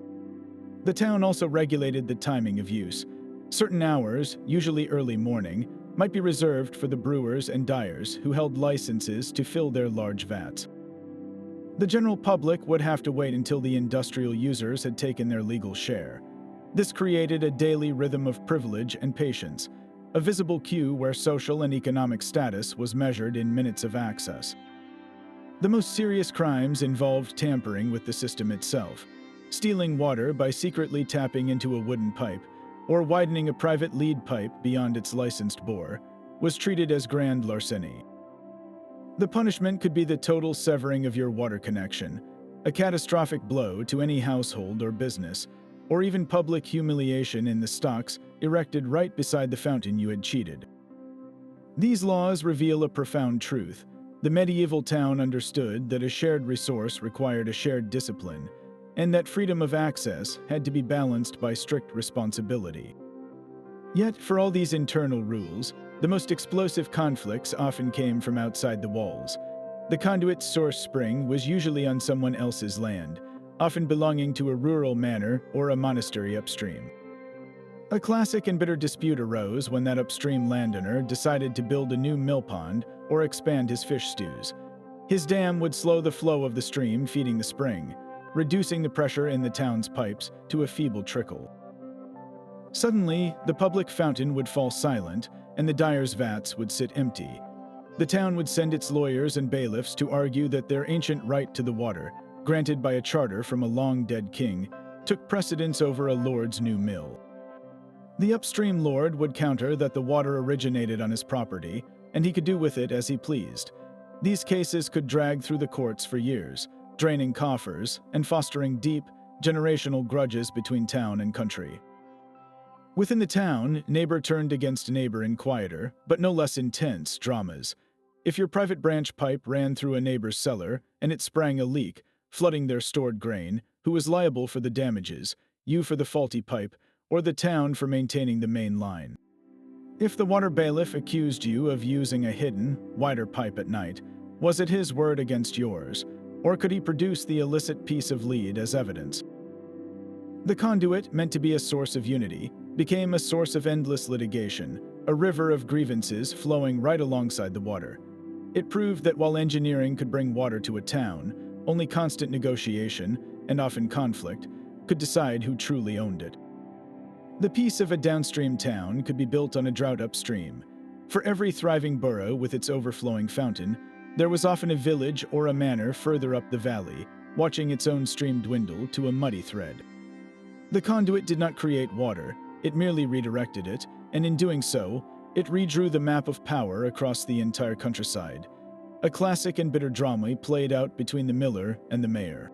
The town also regulated the timing of use. Certain hours, usually early morning, might be reserved for the brewers and dyers who held licenses to fill their large vats. The general public would have to wait until the industrial users had taken their legal share. This created a daily rhythm of privilege and patience, a visible queue where social and economic status was measured in minutes of access. The most serious crimes involved tampering with the system itself. Stealing water by secretly tapping into a wooden pipe, or widening a private lead pipe beyond its licensed bore, was treated as grand larceny. The punishment could be the total severing of your water connection, a catastrophic blow to any household or business, or even public humiliation in the stocks erected right beside the fountain you had cheated. These laws reveal a profound truth. The medieval town understood that a shared resource required a shared discipline, and that freedom of access had to be balanced by strict responsibility. Yet, for all these internal rules, the most explosive conflicts often came from outside the walls. The conduit's source spring was usually on someone else's land, often belonging to a rural manor or a monastery upstream. A classic and bitter dispute arose when that upstream landowner decided to build a new mill pond or expand his fish stews. His dam would slow the flow of the stream feeding the spring, reducing the pressure in the town's pipes to a feeble trickle. Suddenly, the public fountain would fall silent, and the dyer's vats would sit empty. The town would send its lawyers and bailiffs to argue that their ancient right to the water, granted by a charter from a long-dead king, took precedence over a lord's new mill. The upstream lord would counter that the water originated on his property, and he could do with it as he pleased. These cases could drag through the courts for years, draining coffers and fostering deep, generational grudges between town and country. Within the town, neighbor turned against neighbor in quieter, but no less intense, dramas. If your private branch pipe ran through a neighbor's cellar and it sprang a leak, flooding their stored grain, who was liable for the damages, you for the faulty pipe, or the town for maintaining the main line? If the water bailiff accused you of using a hidden, wider pipe at night, was it his word against yours, or could he produce the illicit piece of lead as evidence? The conduit, meant to be a source of unity, became a source of endless litigation, a river of grievances flowing right alongside the water. It proved that while engineering could bring water to a town, only constant negotiation, and often conflict, could decide who truly owned it. The piece of a downstream town could be built on a drought upstream. For every thriving borough with its overflowing fountain, there was often a village or a manor further up the valley, watching its own stream dwindle to a muddy thread. The conduit did not create water, it merely redirected it, and in doing so, it redrew the map of power across the entire countryside. A classic and bitter drama played out between the miller and the mayor.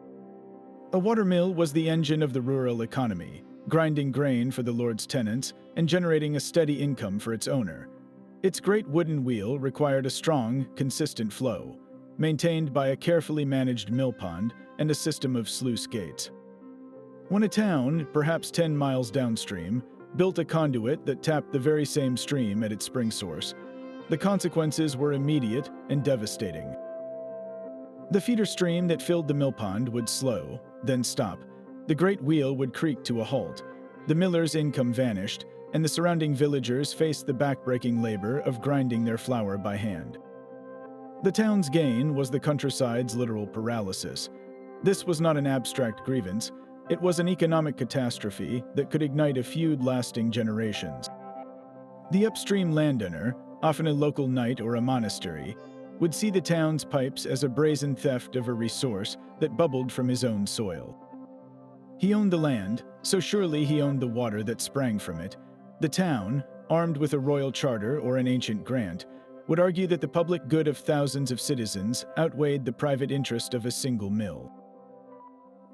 A watermill was the engine of the rural economy, grinding grain for the lord's tenants and generating a steady income for its owner. Its great wooden wheel required a strong, consistent flow, maintained by a carefully managed mill pond and a system of sluice gates. When a town, perhaps 10 miles downstream, built a conduit that tapped the very same stream at its spring source, the consequences were immediate and devastating. The feeder stream that filled the mill pond would slow, then stop. The great wheel would creak to a halt. The miller's income vanished, and the surrounding villagers faced the back-breaking labor of grinding their flour by hand. The town's gain was the countryside's literal paralysis. This was not an abstract grievance. It was an economic catastrophe that could ignite a feud lasting generations. The upstream landowner, often a local knight or a monastery, would see the town's pipes as a brazen theft of a resource that bubbled from his own soil. He owned the land, so surely he owned the water that sprang from it. The town, armed with a royal charter or an ancient grant, would argue that the public good of thousands of citizens outweighed the private interest of a single mill.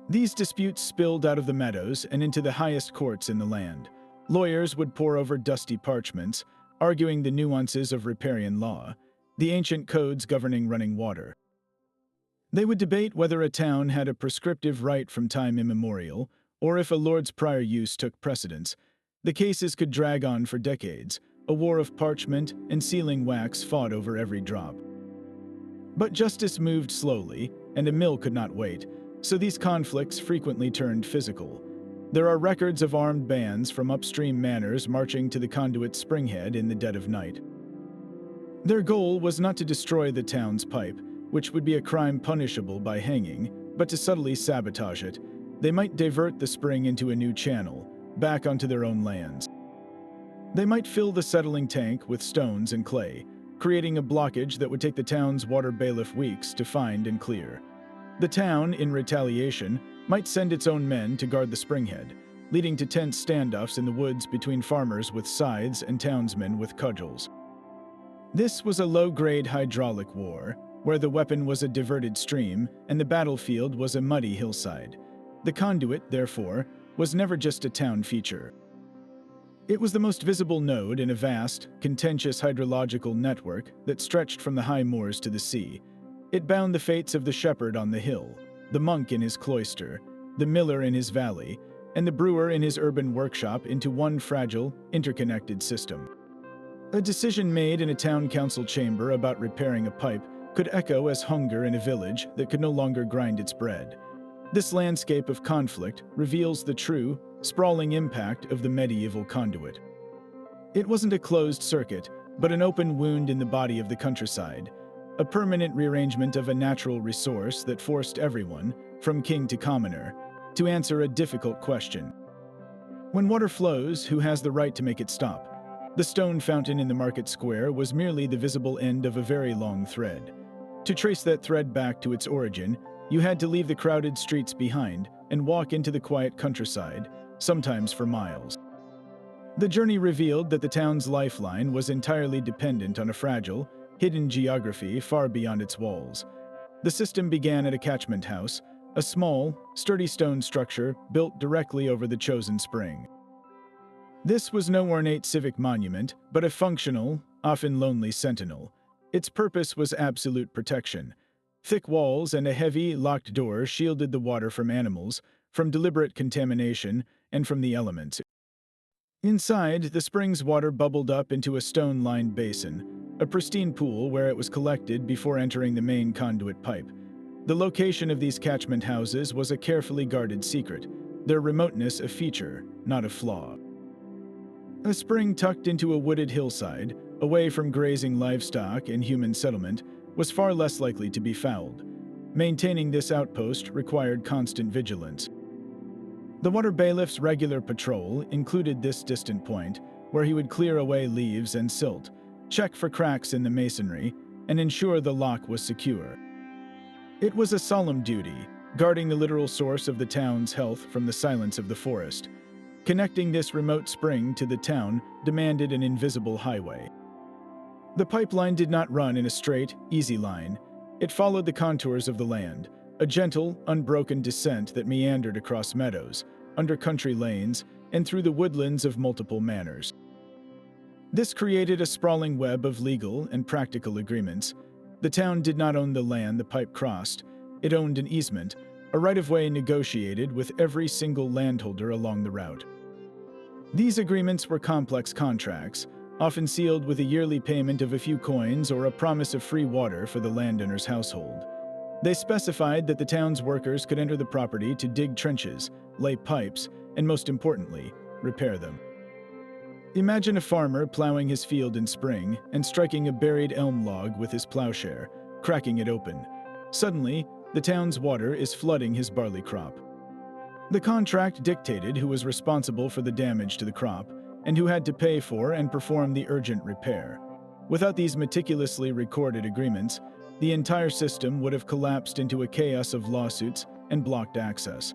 These disputes spilled out of the meadows and into the highest courts in the land. Lawyers would pore over dusty parchments, arguing the nuances of riparian law, the ancient codes governing running water. They would debate whether a town had a prescriptive right from time immemorial, or if a lord's prior use took precedence. The cases could drag on for decades, a war of parchment and sealing wax fought over every drop. But justice moved slowly, and a mill could not wait, so these conflicts frequently turned physical. There are records of armed bands from upstream manors marching to the conduit springhead in the dead of night. Their goal was not to destroy the town's pipe, which would be a crime punishable by hanging, but to subtly sabotage it. They might divert the spring into a new channel, back onto their own lands. They might fill the settling tank with stones and clay, creating a blockage that would take the town's water bailiff weeks to find and clear. The town, in retaliation, might send its own men to guard the springhead, leading to tense standoffs in the woods between farmers with scythes and townsmen with cudgels. This was a low-grade hydraulic war, where the weapon was a diverted stream and the battlefield was a muddy hillside. The conduit, therefore, was never just a town feature. It was the most visible node in a vast, contentious hydrological network that stretched from the high moors to the sea. It bound the fates of the shepherd on the hill, the monk in his cloister, the miller in his valley, and the brewer in his urban workshop into one fragile, interconnected system. A decision made in a town council chamber about repairing a pipe could echo as hunger in a village that could no longer grind its bread. This landscape of conflict reveals the true, sprawling impact of the medieval conduit. It wasn't a closed circuit, but an open wound in the body of the countryside, a permanent rearrangement of a natural resource that forced everyone, from king to commoner, to answer a difficult question. When water flows, who has the right to make it stop? The stone fountain in the market square was merely the visible end of a very long thread. To trace that thread back to its origin, you had to leave the crowded streets behind and walk into the quiet countryside, sometimes for miles. The journey revealed that the town's lifeline was entirely dependent on a fragile, hidden geography far beyond its walls. The system began at a catchment house, a small, sturdy stone structure built directly over the chosen spring. This was no ornate civic monument, but a functional, often lonely sentinel. Its purpose was absolute protection. Thick walls and a heavy, locked door shielded the water from animals, from deliberate contamination, and from the elements. Inside, the spring's water bubbled up into a stone-lined basin, a pristine pool where it was collected before entering the main conduit pipe. The location of these catchment houses was a carefully guarded secret, their remoteness a feature, not a flaw. A spring tucked into a wooded hillside, away from grazing livestock and human settlement, was far less likely to be fouled. Maintaining this outpost required constant vigilance. The water bailiff's regular patrol included this distant point, where he would clear away leaves and silt, check for cracks in the masonry, and ensure the lock was secure. It was a solemn duty, guarding the literal source of the town's health from the silence of the forest. Connecting this remote spring to the town demanded an invisible highway. The pipeline did not run in a straight, easy line. It followed the contours of the land, a gentle, unbroken descent that meandered across meadows, under country lanes, and through the woodlands of multiple manors. This created a sprawling web of legal and practical agreements. The town did not own the land the pipe crossed. It owned an easement, a right-of-way negotiated with every single landholder along the route. These agreements were complex contracts, often sealed with a yearly payment of a few coins or a promise of free water for the landowner's household. They specified that the town's workers could enter the property to dig trenches, lay pipes, and most importantly, repair them. Imagine a farmer plowing his field in spring and striking a buried elm log with his plowshare, cracking it open. Suddenly, the town's water is flooding his barley crop. The contract dictated who was responsible for the damage to the crop and who had to pay for and perform the urgent repair. Without these meticulously recorded agreements, the entire system would have collapsed into a chaos of lawsuits and blocked access.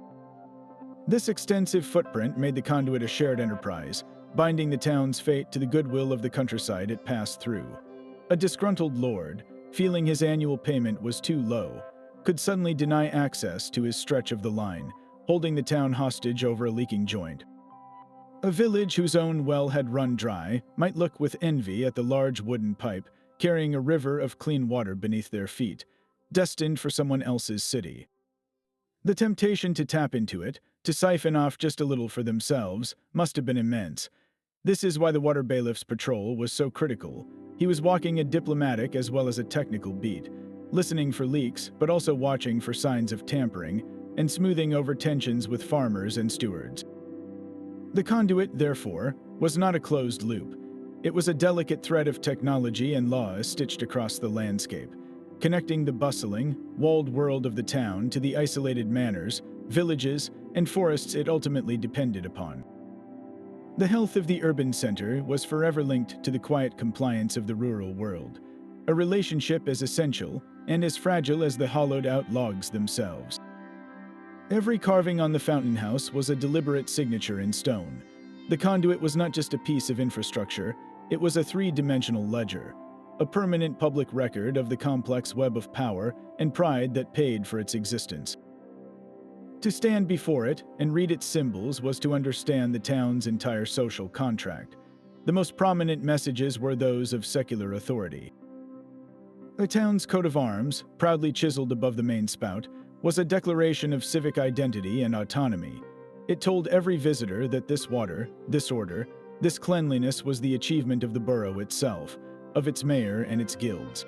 This extensive footprint made the conduit a shared enterprise, binding the town's fate to the goodwill of the countryside it passed through. A disgruntled lord, feeling his annual payment was too low, could suddenly deny access to his stretch of the line, holding the town hostage over a leaking joint. A village whose own well had run dry might look with envy at the large wooden pipe carrying a river of clean water beneath their feet. destined for someone else's city. The temptation to tap into it, to siphon off just a little for themselves, must have been immense. This is why the water bailiff's patrol was so critical. He was walking a diplomatic as well as a technical beat, listening for leaks, but also watching for signs of tampering, and smoothing over tensions with farmers and stewards. The conduit, therefore, was not a closed loop. It was a delicate thread of technology and law stitched across the landscape, connecting the bustling, walled world of the town to the isolated manors, villages, and forests it ultimately depended upon. The health of the urban center was forever linked to the quiet compliance of the rural world, a relationship as essential and as fragile as the hollowed-out logs themselves. Every carving on the fountain house was a deliberate signature in stone. The conduit was not just a piece of infrastructure, it was a three-dimensional ledger, a permanent public record of the complex web of power and pride that paid for its existence. To stand before it and read its symbols was to understand the town's entire social contract. The most prominent messages were those of secular authority. The town's coat of arms, proudly chiseled above the main spout, was a declaration of civic identity and autonomy. It told every visitor that this water, this order, this cleanliness was the achievement of the borough itself, of its mayor and its guilds.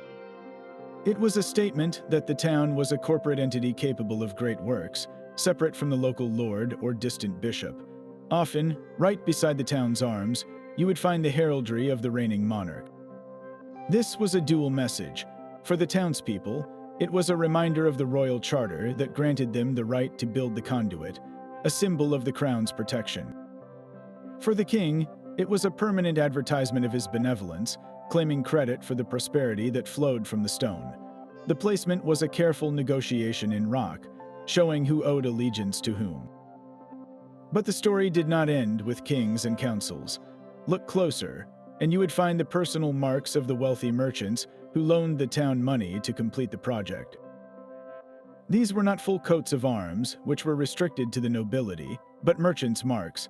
It was a statement that the town was a corporate entity capable of great works, separate from the local lord or distant bishop. Often, right beside the town's arms, you would find the heraldry of the reigning monarch. This was a dual message. For the townspeople, it was a reminder of the royal charter that granted them the right to build the conduit, a symbol of the crown's protection. For the king, it was a permanent advertisement of his benevolence, claiming credit for the prosperity that flowed from the stone. The placement was a careful negotiation in rock, showing who owed allegiance to whom. But the story did not end with kings and councils. Look closer, and you would find the personal marks of the wealthy merchants who loaned the town money to complete the project. These were not full coats of arms, which were restricted to the nobility, but merchants' marks.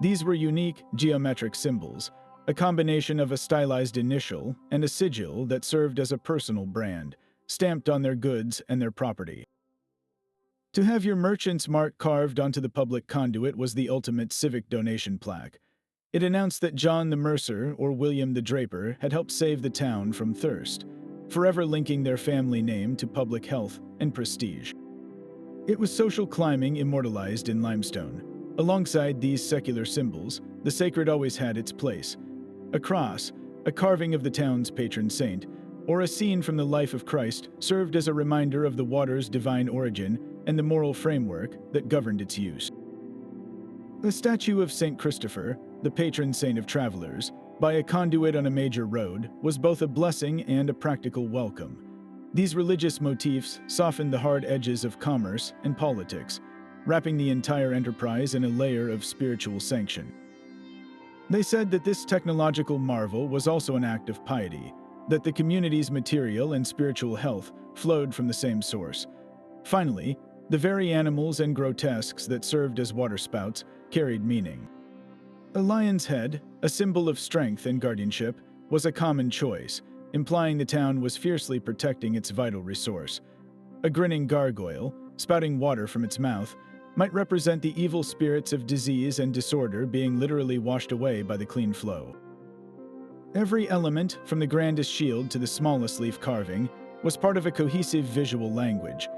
These were unique geometric symbols, a combination of a stylized initial and a sigil that served as a personal brand, stamped on their goods and their property. To have your merchant's mark carved onto the public conduit was the ultimate civic donation plaque. It announced that John the Mercer or William the Draper had helped save the town from thirst, forever linking their family name to public health and prestige. It was social climbing immortalized in limestone. Alongside these secular symbols, the sacred always had its place. A cross, a carving of the town's patron saint, or a scene from the life of Christ served as a reminder of the water's divine origin and the moral framework that governed its use. The statue of St. Christopher, the patron saint of travelers, by a conduit on a major road, was both a blessing and a practical welcome. These religious motifs softened the hard edges of commerce and politics, wrapping the entire enterprise in a layer of spiritual sanction. They said that this technological marvel was also an act of piety, that the community's material and spiritual health flowed from the same source. Finally, the very animals and grotesques that served as waterspouts carried meaning. A lion's head, a symbol of strength and guardianship, was a common choice, implying the town was fiercely protecting its vital resource. A grinning gargoyle, spouting water from its mouth, might represent the evil spirits of disease and disorder being literally washed away by the clean flow. Every element, from the grandest shield to the smallest leaf carving, was part of a cohesive visual language.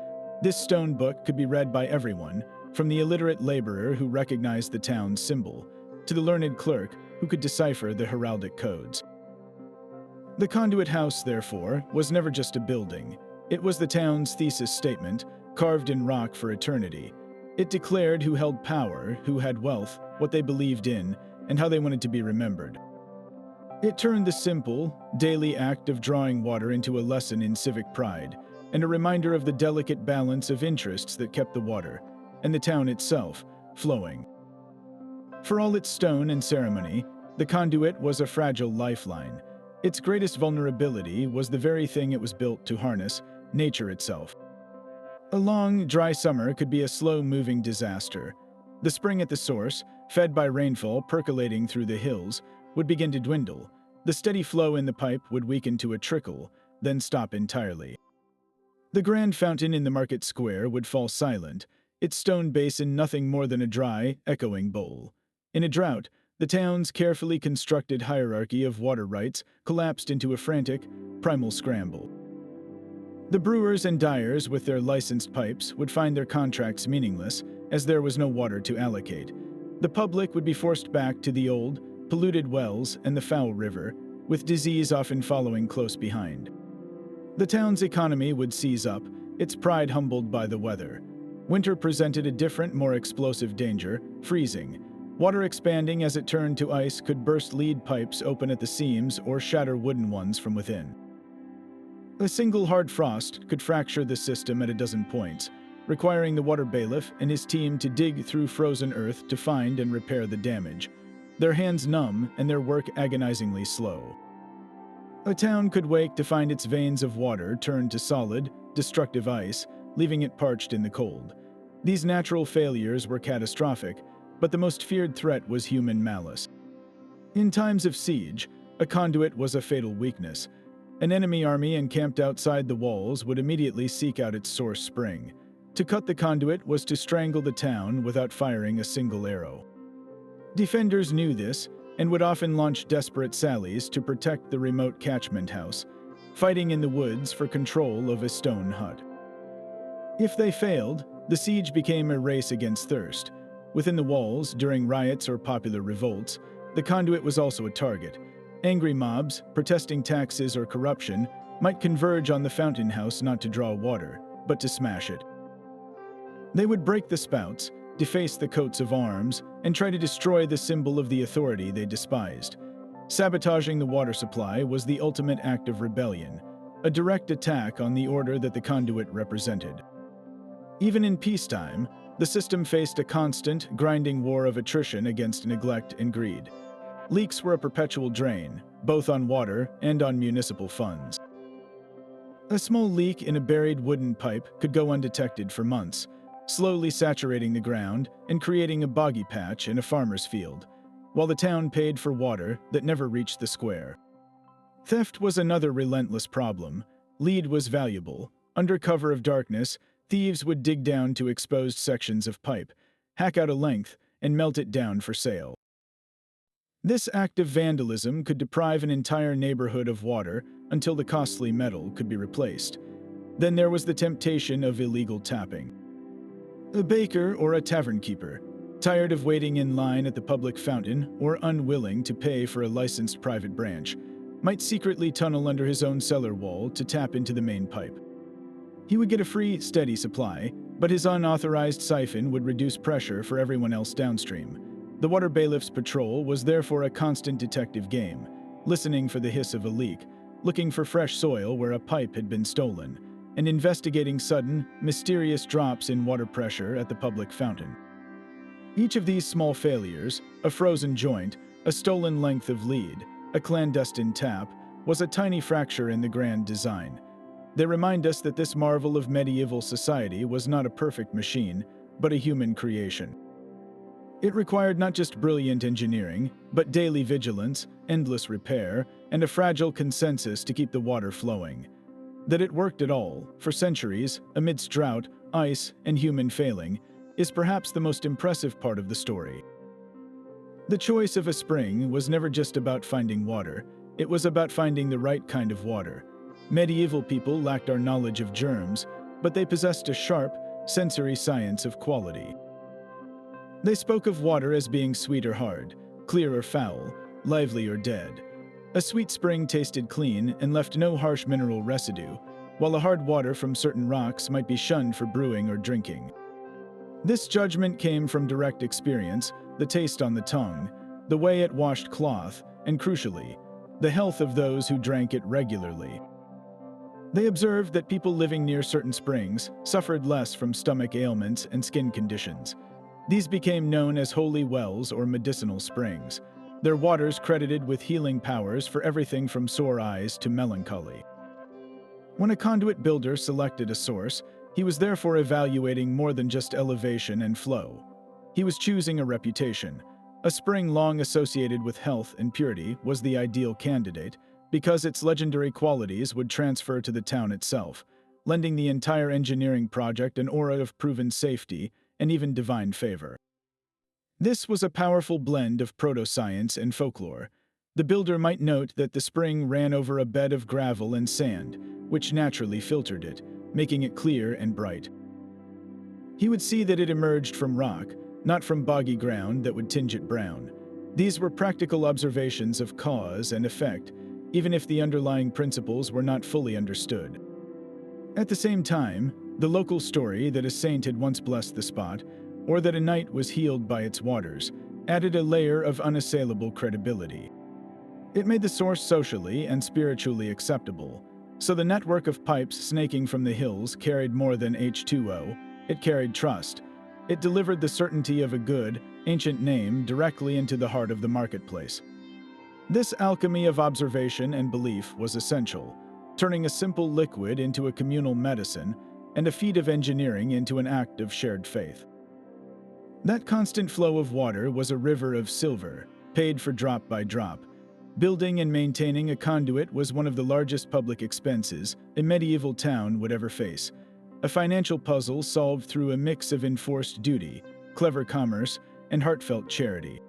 This stone book could be read by everyone, from the illiterate laborer who recognized the town's symbol, to the learned clerk who could decipher the heraldic codes. The conduit house, therefore, was never just a building. It was the town's thesis statement, carved in rock for eternity. It declared who held power, who had wealth, what they believed in, and how they wanted to be remembered. It turned the simple, daily act of drawing water into a lesson in civic pride, and a reminder of the delicate balance of interests that kept the water, and the town itself, flowing. For all its stone and ceremony, the conduit was a fragile lifeline. Its greatest vulnerability was the very thing it was built to harness, nature itself. A long, dry summer could be a slow-moving disaster. The spring at the source, fed by rainfall percolating through the hills, would begin to dwindle. The steady flow in the pipe would weaken to a trickle, then stop entirely. The grand fountain in the market square would fall silent, its stone basin nothing more than a dry, echoing bowl. In a drought, the town's carefully constructed hierarchy of water rights collapsed into a frantic, primal scramble. The brewers and dyers with their licensed pipes would find their contracts meaningless, as there was no water to allocate. The public would be forced back to the old, polluted wells and the foul river, with disease often following close behind. The town's economy would seize up, its pride humbled by the weather. Winter presented a different, more explosive danger: freezing. Water expanding as it turned to ice could burst lead pipes open at the seams or shatter wooden ones from within. A single hard frost could fracture the system at a dozen points, requiring the water bailiff and his team to dig through frozen earth to find and repair the damage, their hands numb and their work agonizingly slow. A town could wake to find its veins of water turned to solid, destructive ice, leaving it parched in the cold. These natural failures were catastrophic, but the most feared threat was human malice. In times of siege, a conduit was a fatal weakness. An enemy army encamped outside the walls would immediately seek out its source spring. To cut the conduit was to strangle the town without firing a single arrow. Defenders knew this and would often launch desperate sallies to protect the remote catchment house, fighting in the woods for control of a stone hut. If they failed, the siege became a race against thirst. Within the walls, during riots or popular revolts, the conduit was also a target. Angry mobs, protesting taxes or corruption, might converge on the fountain house not to draw water, but to smash it. They would break the spouts, deface the coats of arms, and try to destroy the symbol of the authority they despised. Sabotaging the water supply was the ultimate act of rebellion, a direct attack on the order that the conduit represented. Even in peacetime, the system faced a constant, grinding war of attrition against neglect and greed. Leaks were a perpetual drain, both on water and on municipal funds. A small leak in a buried wooden pipe could go undetected for months, slowly saturating the ground and creating a boggy patch in a farmer's field, while the town paid for water that never reached the square. Theft was another relentless problem. Lead was valuable. Under cover of darkness, thieves would dig down to exposed sections of pipe, hack out a length, and melt it down for sale. This act of vandalism could deprive an entire neighborhood of water until the costly metal could be replaced. Then there was the temptation of illegal tapping. A baker or a tavern keeper, tired of waiting in line at the public fountain or unwilling to pay for a licensed private branch, might secretly tunnel under his own cellar wall to tap into the main pipe. He would get a free, steady supply, but his unauthorized siphon would reduce pressure for everyone else downstream. The water bailiff's patrol was therefore a constant detective game, listening for the hiss of a leak, looking for fresh soil where a pipe had been stolen, and investigating sudden, mysterious drops in water pressure at the public fountain. Each of these small failures, a frozen joint, a stolen length of lead, a clandestine tap, was a tiny fracture in the grand design. They remind us that this marvel of medieval society was not a perfect machine, but a human creation. It required not just brilliant engineering, but daily vigilance, endless repair, and a fragile consensus to keep the water flowing. That it worked at all, for centuries, amidst drought, ice, and human failing, is perhaps the most impressive part of the story. The choice of a spring was never just about finding water, it was about finding the right kind of water. Medieval people lacked our knowledge of germs, but they possessed a sharp, sensory science of quality. They spoke of water as being sweet or hard, clear or foul, lively or dead. A sweet spring tasted clean and left no harsh mineral residue, while the hard water from certain rocks might be shunned for brewing or drinking. This judgment came from direct experience, the taste on the tongue, the way it washed cloth, and crucially, the health of those who drank it regularly. They observed that people living near certain springs suffered less from stomach ailments and skin conditions. These became known as holy wells or medicinal springs, their waters credited with healing powers for everything from sore eyes to melancholy. When a conduit builder selected a source, he was therefore evaluating more than just elevation and flow. He was choosing a reputation. A spring long associated with health and purity was the ideal candidate, because its legendary qualities would transfer to the town itself, lending the entire engineering project an aura of proven safety and even divine favor. This was a powerful blend of proto-science and folklore. The builder might note that the spring ran over a bed of gravel and sand, which naturally filtered it, making it clear and bright. He would see that it emerged from rock, not from boggy ground that would tinge it brown. These were practical observations of cause and effect, even if the underlying principles were not fully understood. At the same time, the local story that a saint had once blessed the spot, or that a knight was healed by its waters, added a layer of unassailable credibility. It made the source socially and spiritually acceptable, so the network of pipes snaking from the hills carried more than H2O. It carried trust. It delivered the certainty of a good, ancient name directly into the heart of the marketplace. This alchemy of observation and belief was essential, turning a simple liquid into a communal medicine and a feat of engineering into an act of shared faith. That constant flow of water was a river of silver, paid for drop by drop. Building and maintaining a conduit was one of the largest public expenses a medieval town would ever face, a financial puzzle solved through a mix of enforced duty, clever commerce, and heartfelt charity.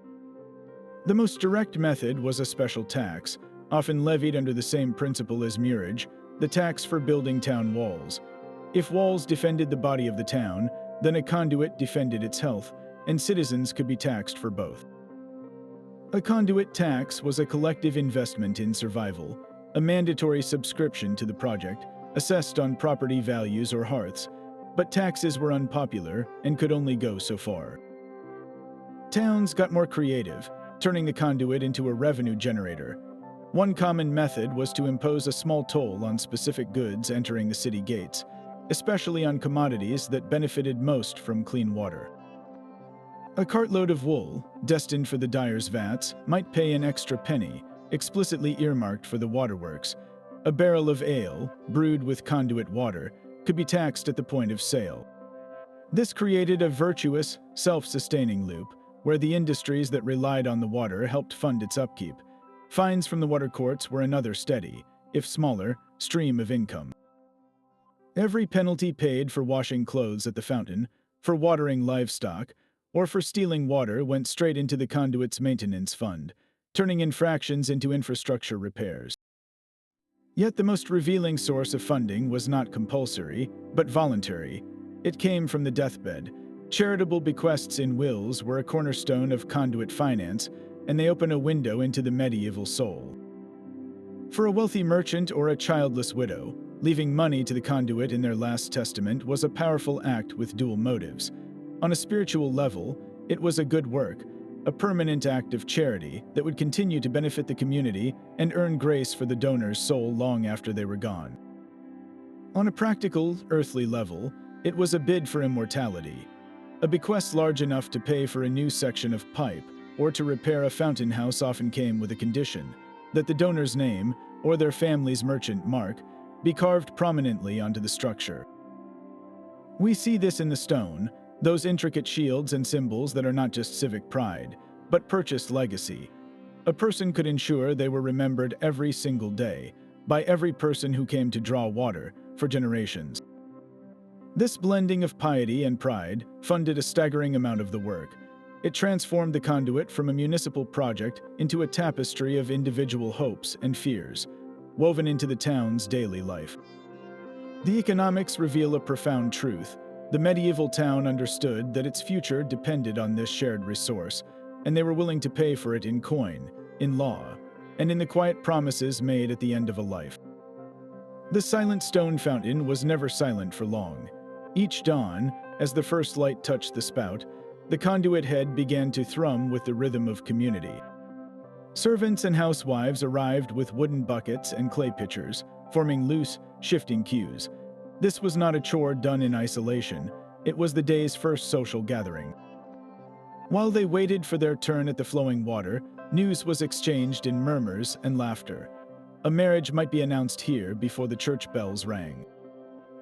The most direct method was a special tax, often levied under the same principle as murage, the tax for building town walls. If walls defended the body of the town, then a conduit defended its health, and citizens could be taxed for both. A conduit tax was a collective investment in survival, a mandatory subscription to the project, assessed on property values or hearths, but taxes were unpopular and could only go so far. Towns got more creative, turning the conduit into a revenue generator. One common method was to impose a small toll on specific goods entering the city gates, especially on commodities that benefited most from clean water. A cartload of wool, destined for the dyer's vats, might pay an extra penny, explicitly earmarked for the waterworks. A barrel of ale, brewed with conduit water, could be taxed at the point of sale. This created a virtuous, self-sustaining loop, where the industries that relied on the water helped fund its upkeep. Fines from the water courts were another steady, if smaller, stream of income. Every penalty paid for washing clothes at the fountain, for watering livestock, or for stealing water went straight into the conduit's maintenance fund, turning infractions into infrastructure repairs. Yet the most revealing source of funding was not compulsory, but voluntary. It came from the deathbed. Charitable bequests in wills were a cornerstone of conduit finance, and they open a window into the medieval soul. For a wealthy merchant or a childless widow, leaving money to the conduit in their last testament was a powerful act with dual motives. On a spiritual level, it was a good work, a permanent act of charity that would continue to benefit the community and earn grace for the donor's soul long after they were gone. On a practical, earthly level, it was a bid for immortality, a bequest large enough to pay for a new section of pipe or to repair a fountain house often came with a condition that the donor's name, or their family's merchant mark, be carved prominently onto the structure. We see this in the stone, those intricate shields and symbols that are not just civic pride, but purchased legacy. A person could ensure they were remembered every single day, by every person who came to draw water, for generations. This blending of piety and pride funded a staggering amount of the work. It transformed the conduit from a municipal project into a tapestry of individual hopes and fears, woven into the town's daily life. The economics reveal a profound truth. The medieval town understood that its future depended on this shared resource, and they were willing to pay for it in coin, in law, and in the quiet promises made at the end of a life. The silent stone fountain was never silent for long. Each dawn, as the first light touched the spout, the conduit head began to thrum with the rhythm of community. Servants and housewives arrived with wooden buckets and clay pitchers, forming loose, shifting queues. This was not a chore done in isolation. It was the day's first social gathering. While they waited for their turn at the flowing water, news was exchanged in murmurs and laughter. A marriage might be announced here before the church bells rang.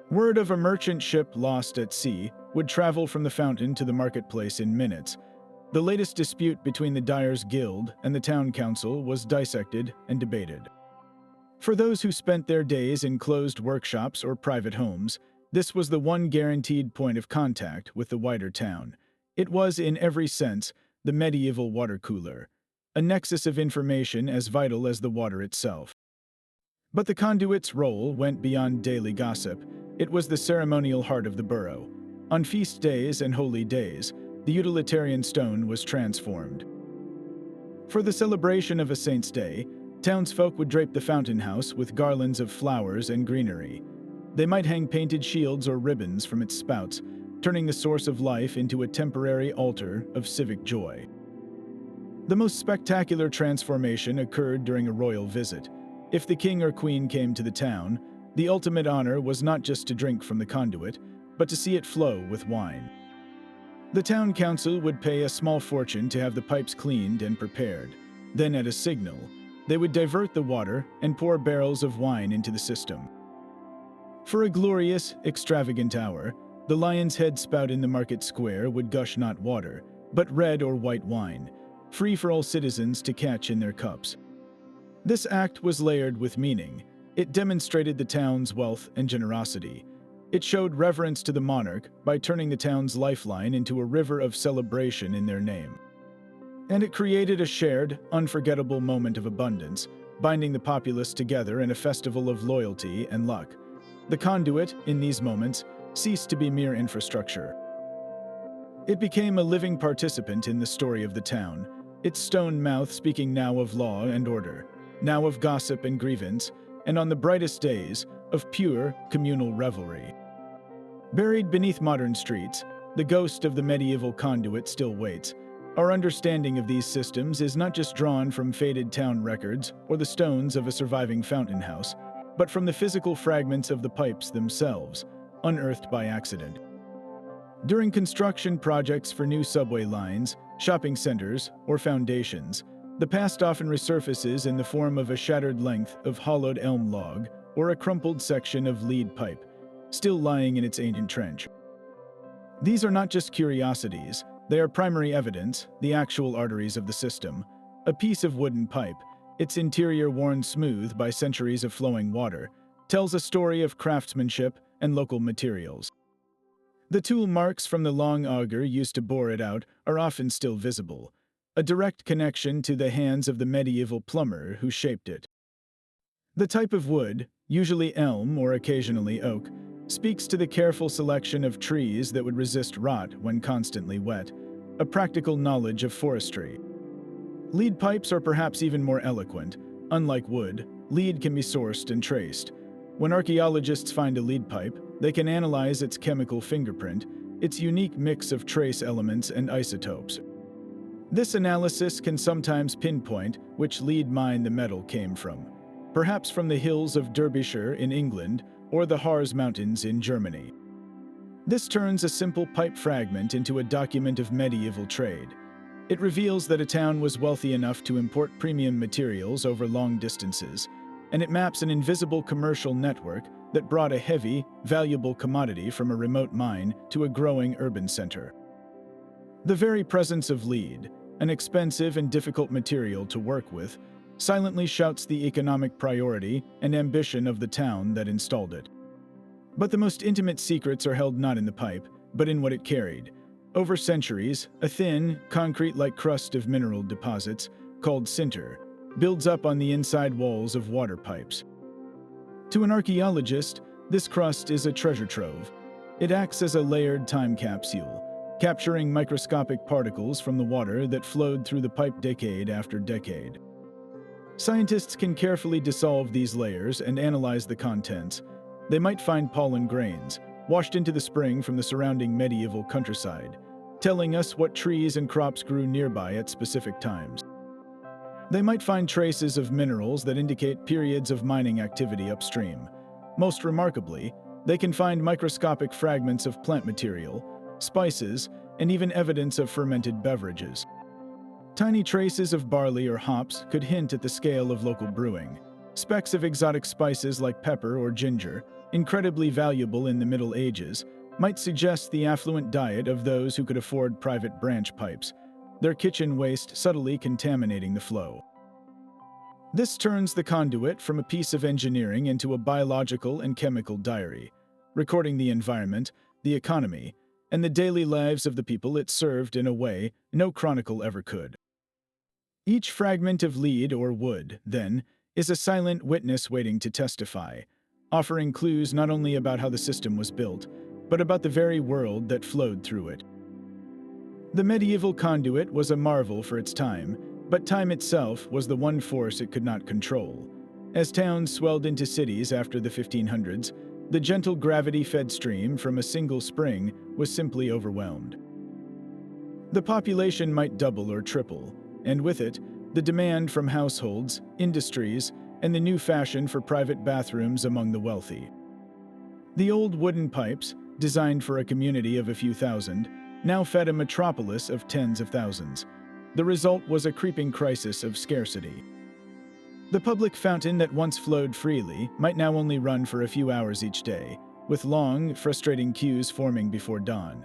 Word of a merchant ship lost at sea would travel from the fountain to the marketplace in minutes. The latest dispute between the Dyers' Guild and the town council was dissected and debated. For those who spent their days in closed workshops or private homes, this was the one guaranteed point of contact with the wider town. It was, in every sense, the medieval water cooler, a nexus of information as vital as the water itself. But the conduit's role went beyond daily gossip. It was the ceremonial heart of the borough. On feast days and holy days, the utilitarian stone was transformed. For the celebration of a saint's day, townsfolk would drape the fountain house with garlands of flowers and greenery. They might hang painted shields or ribbons from its spouts, turning the source of life into a temporary altar of civic joy. The most spectacular transformation occurred during a royal visit. If the king or queen came to the town, the ultimate honor was not just to drink from the conduit, but to see it flow with wine. The town council would pay a small fortune to have the pipes cleaned and prepared. Then, at a signal, they would divert the water and pour barrels of wine into the system. For a glorious, extravagant hour, the lion's head spout in the market square would gush not water, but red or white wine, free for all citizens to catch in their cups. This act was layered with meaning. It demonstrated the town's wealth and generosity. It showed reverence to the monarch by turning the town's lifeline into a river of celebration in their name. And it created a shared, unforgettable moment of abundance, binding the populace together in a festival of loyalty and luck. The conduit, in these moments, ceased to be mere infrastructure. It became a living participant in the story of the town, its stone mouth speaking now of law and order, now of gossip and grievance, and on the brightest days, of pure, communal revelry. Buried beneath modern streets, the ghost of the medieval conduit still waits. Our understanding of these systems is not just drawn from faded town records or the stones of a surviving fountain house, but from the physical fragments of the pipes themselves, unearthed by accident. During construction projects for new subway lines, shopping centers, or foundations, the past often resurfaces in the form of a shattered length of hollowed elm log or a crumpled section of lead pipe, still lying in its ancient trench. These are not just curiosities, they are primary evidence, the actual arteries of the system. A piece of wooden pipe, its interior worn smooth by centuries of flowing water, tells a story of craftsmanship and local materials. The tool marks from the long auger used to bore it out are often still visible, a direct connection to the hands of the medieval plumber who shaped it. The type of wood, usually elm or occasionally oak, speaks to the careful selection of trees that would resist rot when constantly wet, a practical knowledge of forestry. Lead pipes are perhaps even more eloquent. Unlike wood, lead can be sourced and traced. When archaeologists find a lead pipe, they can analyze its chemical fingerprint, its unique mix of trace elements and isotopes. This analysis can sometimes pinpoint which lead mine the metal came from, perhaps from the hills of Derbyshire in England or the Harz Mountains in Germany. This turns a simple pipe fragment into a document of medieval trade. It reveals that a town was wealthy enough to import premium materials over long distances, and it maps an invisible commercial network that brought a heavy, valuable commodity from a remote mine to a growing urban center. The very presence of lead, an expensive and difficult material to work with, silently shouts the economic priority and ambition of the town that installed it. But the most intimate secrets are held not in the pipe, but in what it carried. Over centuries, a thin, concrete-like crust of mineral deposits, called sinter, builds up on the inside walls of water pipes. To an archaeologist, this crust is a treasure trove. It acts as a layered time capsule, capturing microscopic particles from the water that flowed through the pipe decade after decade. Scientists can carefully dissolve these layers and analyze the contents. They might find pollen grains, washed into the spring from the surrounding medieval countryside, telling us what trees and crops grew nearby at specific times. They might find traces of minerals that indicate periods of mining activity upstream. Most remarkably, they can find microscopic fragments of plant material, spices, and even evidence of fermented beverages. Tiny traces of barley or hops could hint at the scale of local brewing. Specks of exotic spices like pepper or ginger, incredibly valuable in the Middle Ages, might suggest the affluent diet of those who could afford private branch pipes, their kitchen waste subtly contaminating the flow. This turns the conduit from a piece of engineering into a biological and chemical diary, recording the environment, the economy, and the daily lives of the people it served in a way no chronicle ever could. Each fragment of lead or wood, then, is a silent witness waiting to testify, offering clues not only about how the system was built, but about the very world that flowed through it. The medieval conduit was a marvel for its time, but time itself was the one force it could not control. As towns swelled into cities after the 1500s, the gentle gravity-fed stream from a single spring was simply overwhelmed. The population might double or triple, and with it, the demand from households, industries, and the new fashion for private bathrooms among the wealthy. The old wooden pipes, designed for a community of a few thousand, now fed a metropolis of tens of thousands. The result was a creeping crisis of scarcity. The public fountain that once flowed freely might now only run for a few hours each day, with long, frustrating queues forming before dawn.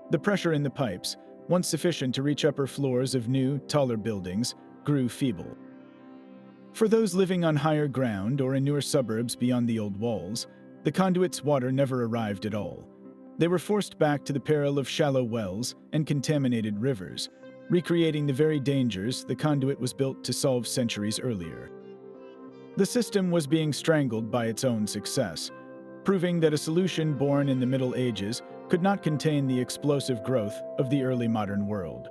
The pressure in the pipes, once sufficient to reach upper floors of new, taller buildings, grew feeble. For those living on higher ground or in newer suburbs beyond the old walls, the conduit's water never arrived at all. They were forced back to the peril of shallow wells and contaminated rivers, recreating the very dangers the conduit was built to solve centuries earlier. The system was being strangled by its own success, proving that a solution born in the Middle Ages could not contain the explosive growth of the early modern world.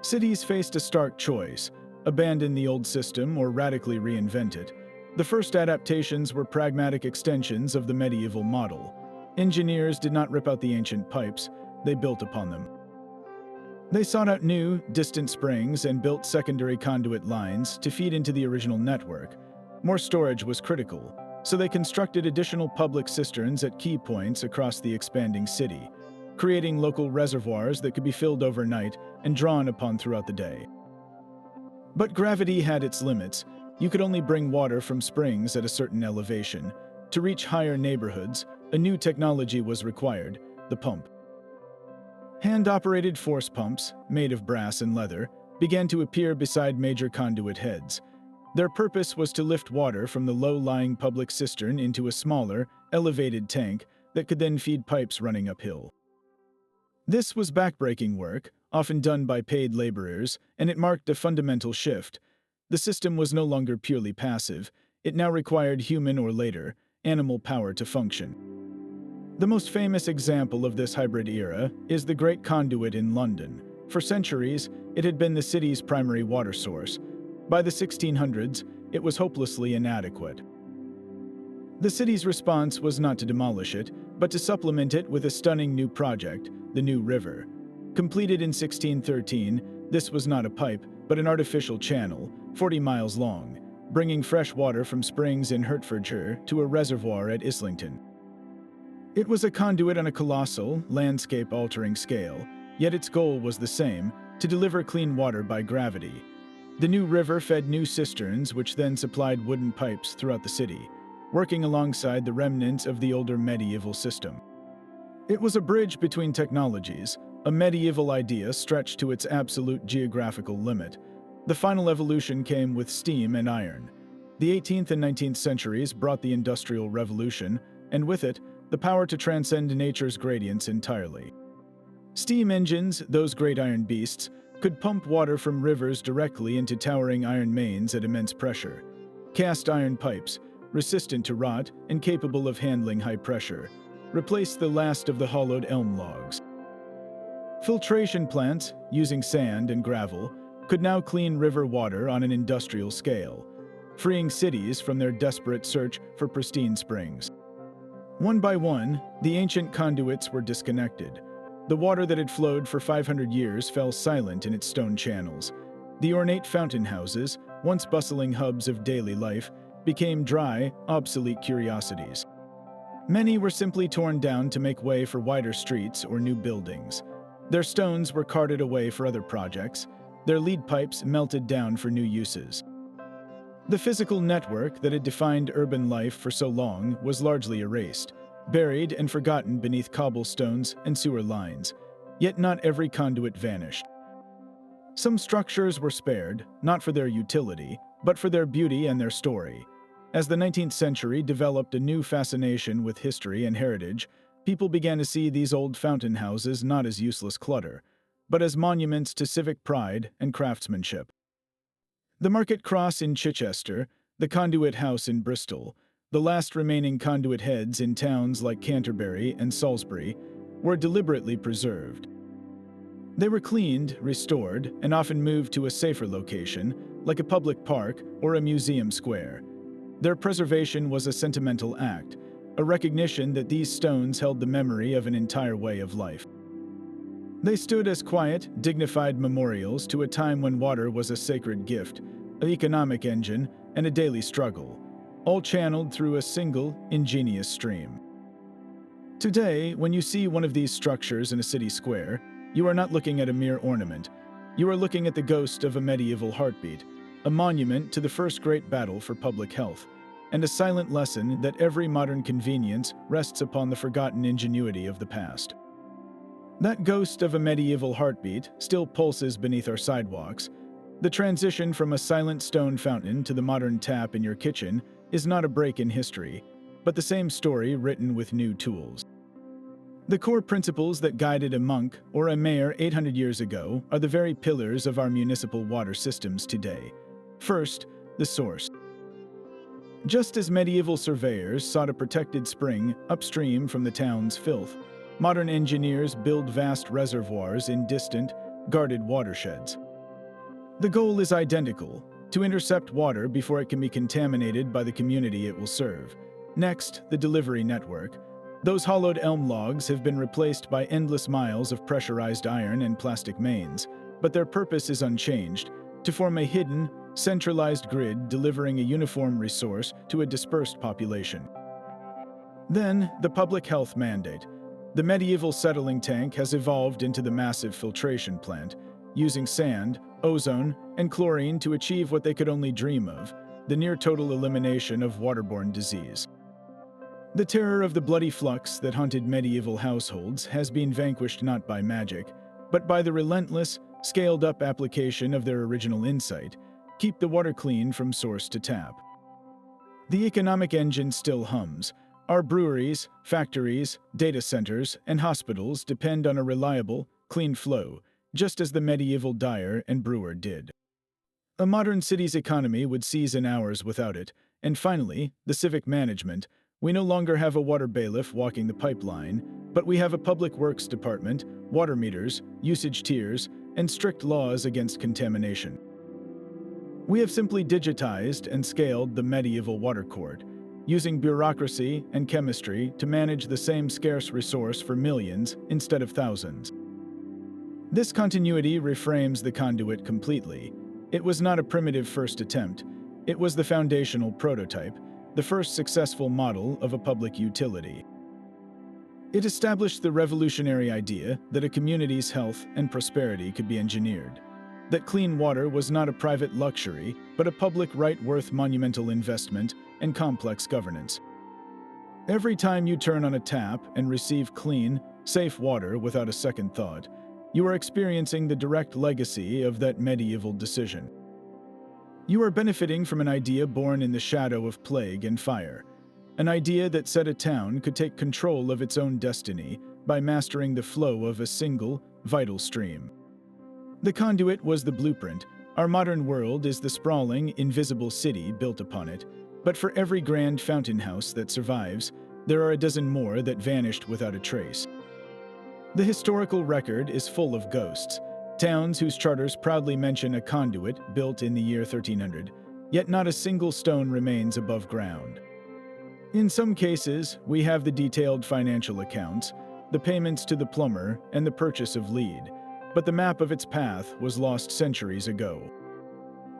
Cities faced a stark choice: abandon the old system or radically reinvent it. The first adaptations were pragmatic extensions of the medieval model. Engineers did not rip out the ancient pipes, they built upon them. They sought out new, distant springs and built secondary conduit lines to feed into the original network. More storage was critical, so they constructed additional public cisterns at key points across the expanding city, creating local reservoirs that could be filled overnight and drawn upon throughout the day. But gravity had its limits. You could only bring water from springs at a certain elevation. To reach higher neighborhoods, a new technology was required: the pump. Hand-operated force pumps, made of brass and leather, began to appear beside major conduit heads. Their purpose was to lift water from the low-lying public cistern into a smaller, elevated tank that could then feed pipes running uphill. This was backbreaking work, often done by paid laborers, and it marked a fundamental shift. The system was no longer purely passive. It now required human or later, animal power to function. The most famous example of this hybrid era is the Great Conduit in London. For centuries, it had been the city's primary water source. By the 1600s, it was hopelessly inadequate. The city's response was not to demolish it, but to supplement it with a stunning new project, the New River. Completed in 1613, this was not a pipe, but an artificial channel, 40 miles long, bringing fresh water from springs in Hertfordshire to a reservoir at Islington. It was a conduit on a colossal, landscape-altering scale, yet its goal was the same: to deliver clean water by gravity. The new river fed new cisterns, which then supplied wooden pipes throughout the city, working alongside the remnants of the older medieval system. It was a bridge between technologies, a medieval idea stretched to its absolute geographical limit. The final evolution came with steam and iron. The 18th and 19th centuries brought the Industrial Revolution, and with it, the power to transcend nature's gradients entirely. Steam engines, those great iron beasts, could pump water from rivers directly into towering iron mains at immense pressure. Cast iron pipes, resistant to rot and capable of handling high pressure, replaced the last of the hollowed elm logs. Filtration plants, using sand and gravel, could now clean river water on an industrial scale, freeing cities from their desperate search for pristine springs. One by one, the ancient conduits were disconnected. The water that had flowed for 500 years fell silent in its stone channels. The ornate fountain houses, once bustling hubs of daily life, became dry, obsolete curiosities. Many were simply torn down to make way for wider streets or new buildings. Their stones were carted away for other projects, their lead pipes melted down for new uses. The physical network that had defined urban life for so long was largely erased, buried and forgotten beneath cobblestones and sewer lines. Yet not every conduit vanished. Some structures were spared, not for their utility, but for their beauty and their story. As the 19th century developed a new fascination with history and heritage, people began to see these old fountain houses not as useless clutter, but as monuments to civic pride and craftsmanship. The Market Cross in Chichester, the Conduit House in Bristol, the last remaining conduit heads in towns like Canterbury and Salisbury, were deliberately preserved. They were cleaned, restored, and often moved to a safer location, like a public park or a museum square. Their preservation was a sentimental act, a recognition that these stones held the memory of an entire way of life. They stood as quiet, dignified memorials to a time when water was a sacred gift, an economic engine, and a daily struggle, all channeled through a single, ingenious stream. Today, when you see one of these structures in a city square, you are not looking at a mere ornament. You are looking at the ghost of a medieval heartbeat, a monument to the first great battle for public health, and a silent lesson that every modern convenience rests upon the forgotten ingenuity of the past. That ghost of a medieval heartbeat still pulses beneath our sidewalks. The transition from a silent stone fountain to the modern tap in your kitchen is not a break in history, but the same story written with new tools. The core principles that guided a monk or a mayor 800 years ago are the very pillars of our municipal water systems today. First, the source. Just as medieval surveyors sought a protected spring upstream from the town's filth, modern engineers build vast reservoirs in distant, guarded watersheds. The goal is identical: to intercept water before it can be contaminated by the community it will serve. Next, the delivery network. Those hollowed elm logs have been replaced by endless miles of pressurized iron and plastic mains, but their purpose is unchanged: to form a hidden, centralized grid delivering a uniform resource to a dispersed population. Then, the public health mandate. The medieval settling tank has evolved into the massive filtration plant, using sand, ozone, and chlorine to achieve what they could only dream of: the near-total elimination of waterborne disease. The terror of the bloody flux that haunted medieval households has been vanquished not by magic, but by the relentless, scaled-up application of their original insight: keep the water clean from source to tap. The economic engine still hums. Our breweries, factories, data centers, and hospitals depend on a reliable, clean flow, just as the medieval dyer and brewer did. A modern city's economy would seize in hours without it. And finally, the civic management. We no longer have a water bailiff walking the pipeline, but we have a public works department, water meters, usage tiers, and strict laws against contamination. We have simply digitized and scaled the medieval water court, using bureaucracy and chemistry to manage the same scarce resource for millions instead of thousands. This continuity reframes the conduit completely. It was not a primitive first attempt. It was the foundational prototype, the first successful model of a public utility. It established the revolutionary idea that a community's health and prosperity could be engineered, that clean water was not a private luxury, but a public right worth monumental investment and complex governance. Every time you turn on a tap and receive clean, safe water without a second thought, you are experiencing the direct legacy of that medieval decision. You are benefiting from an idea born in the shadow of plague and fire, an idea that said a town could take control of its own destiny by mastering the flow of a single, vital stream. The conduit was the blueprint. Our modern world is the sprawling, invisible city built upon it. But for every grand fountain house that survives, there are a dozen more that vanished without a trace. The historical record is full of ghosts, towns whose charters proudly mention a conduit built in the year 1300, yet not a single stone remains above ground. In some cases, we have the detailed financial accounts, the payments to the plumber, and the purchase of lead, but the map of its path was lost centuries ago.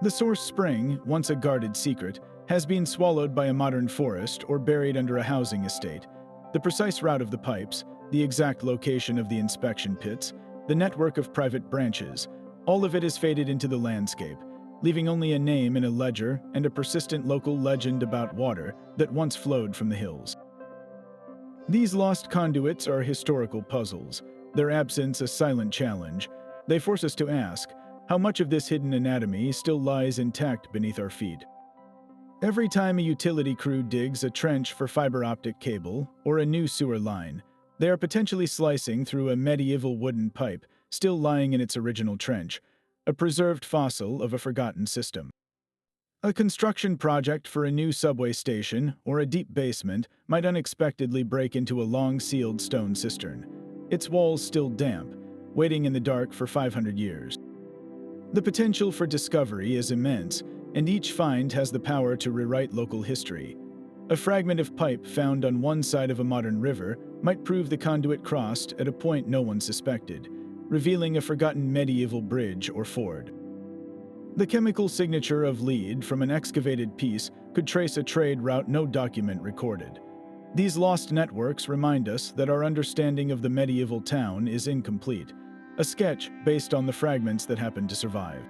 The source spring, once a guarded secret, has been swallowed by a modern forest or buried under a housing estate. The precise route of the pipes, the exact location of the inspection pits, the network of private branches, all of it has faded into the landscape, leaving only a name in a ledger and a persistent local legend about water that once flowed from the hills. These lost conduits are historical puzzles, their absence a silent challenge. They force us to ask, How much of this hidden anatomy still lies intact beneath our feet? Every time a utility crew digs a trench for fiber optic cable or a new sewer line, they are potentially slicing through a medieval wooden pipe still lying in its original trench, a preserved fossil of a forgotten system. A construction project for a new subway station or a deep basement might unexpectedly break into a long-sealed stone cistern, its walls still damp, waiting in the dark for 500 years. The potential for discovery is immense, and each find has the power to rewrite local history. A fragment of pipe found on one side of a modern river might prove the conduit crossed at a point no one suspected, revealing a forgotten medieval bridge or ford. The chemical signature of lead from an excavated piece could trace a trade route no document recorded. These lost networks remind us that our understanding of the medieval town is incomplete, a sketch based on the fragments that happen to survive.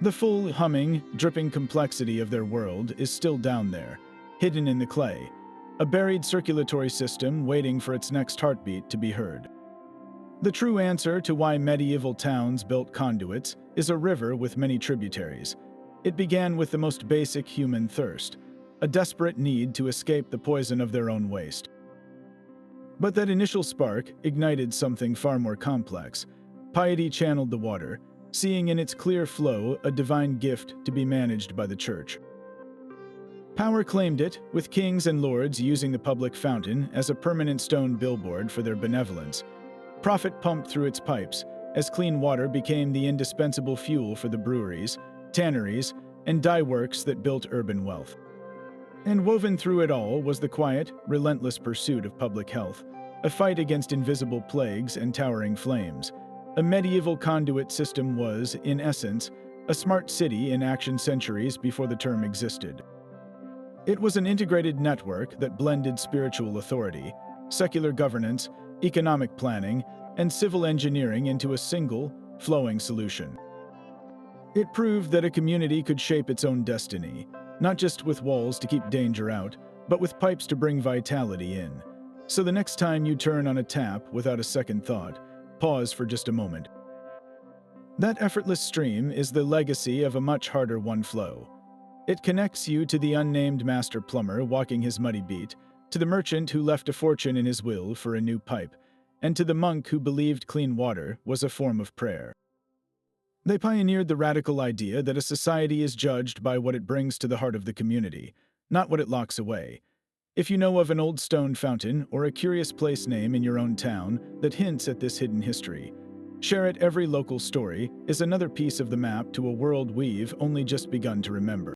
The full, humming, dripping complexity of their world is still down there, hidden in the clay, a buried circulatory system waiting for its next heartbeat to be heard. The true answer to why medieval towns built conduits is a river with many tributaries. It began with the most basic human thirst, a desperate need to escape the poison of their own waste. But that initial spark ignited something far more complex. Piety channeled the water, seeing in its clear flow a divine gift to be managed by the church. Power claimed it, with kings and lords using the public fountain as a permanent stone billboard for their benevolence. Profit pumped through its pipes, as clean water became the indispensable fuel for the breweries, tanneries, and dye works that built urban wealth. And woven through it all was the quiet, relentless pursuit of public health, a fight against invisible plagues and towering flames. A medieval conduit system was, in essence, a smart city in action centuries before the term existed. It was an integrated network that blended spiritual authority, secular governance, economic planning, and civil engineering into a single, flowing solution. It proved that a community could shape its own destiny, not just with walls to keep danger out, but with pipes to bring vitality in. So the next time you turn on a tap without a second thought, pause for just a moment. That effortless stream is the legacy of a much harder one flow. It connects you to the unnamed master plumber walking his muddy beat, to the merchant who left a fortune in his will for a new pipe, and to the monk who believed clean water was a form of prayer. They pioneered the radical idea that a society is judged by what it brings to the heart of the community, not what it locks away. If you know of an old stone fountain or a curious place name in your own town that hints at this hidden history, share it. Every local story is another piece of the map to a world we've only just begun to remember.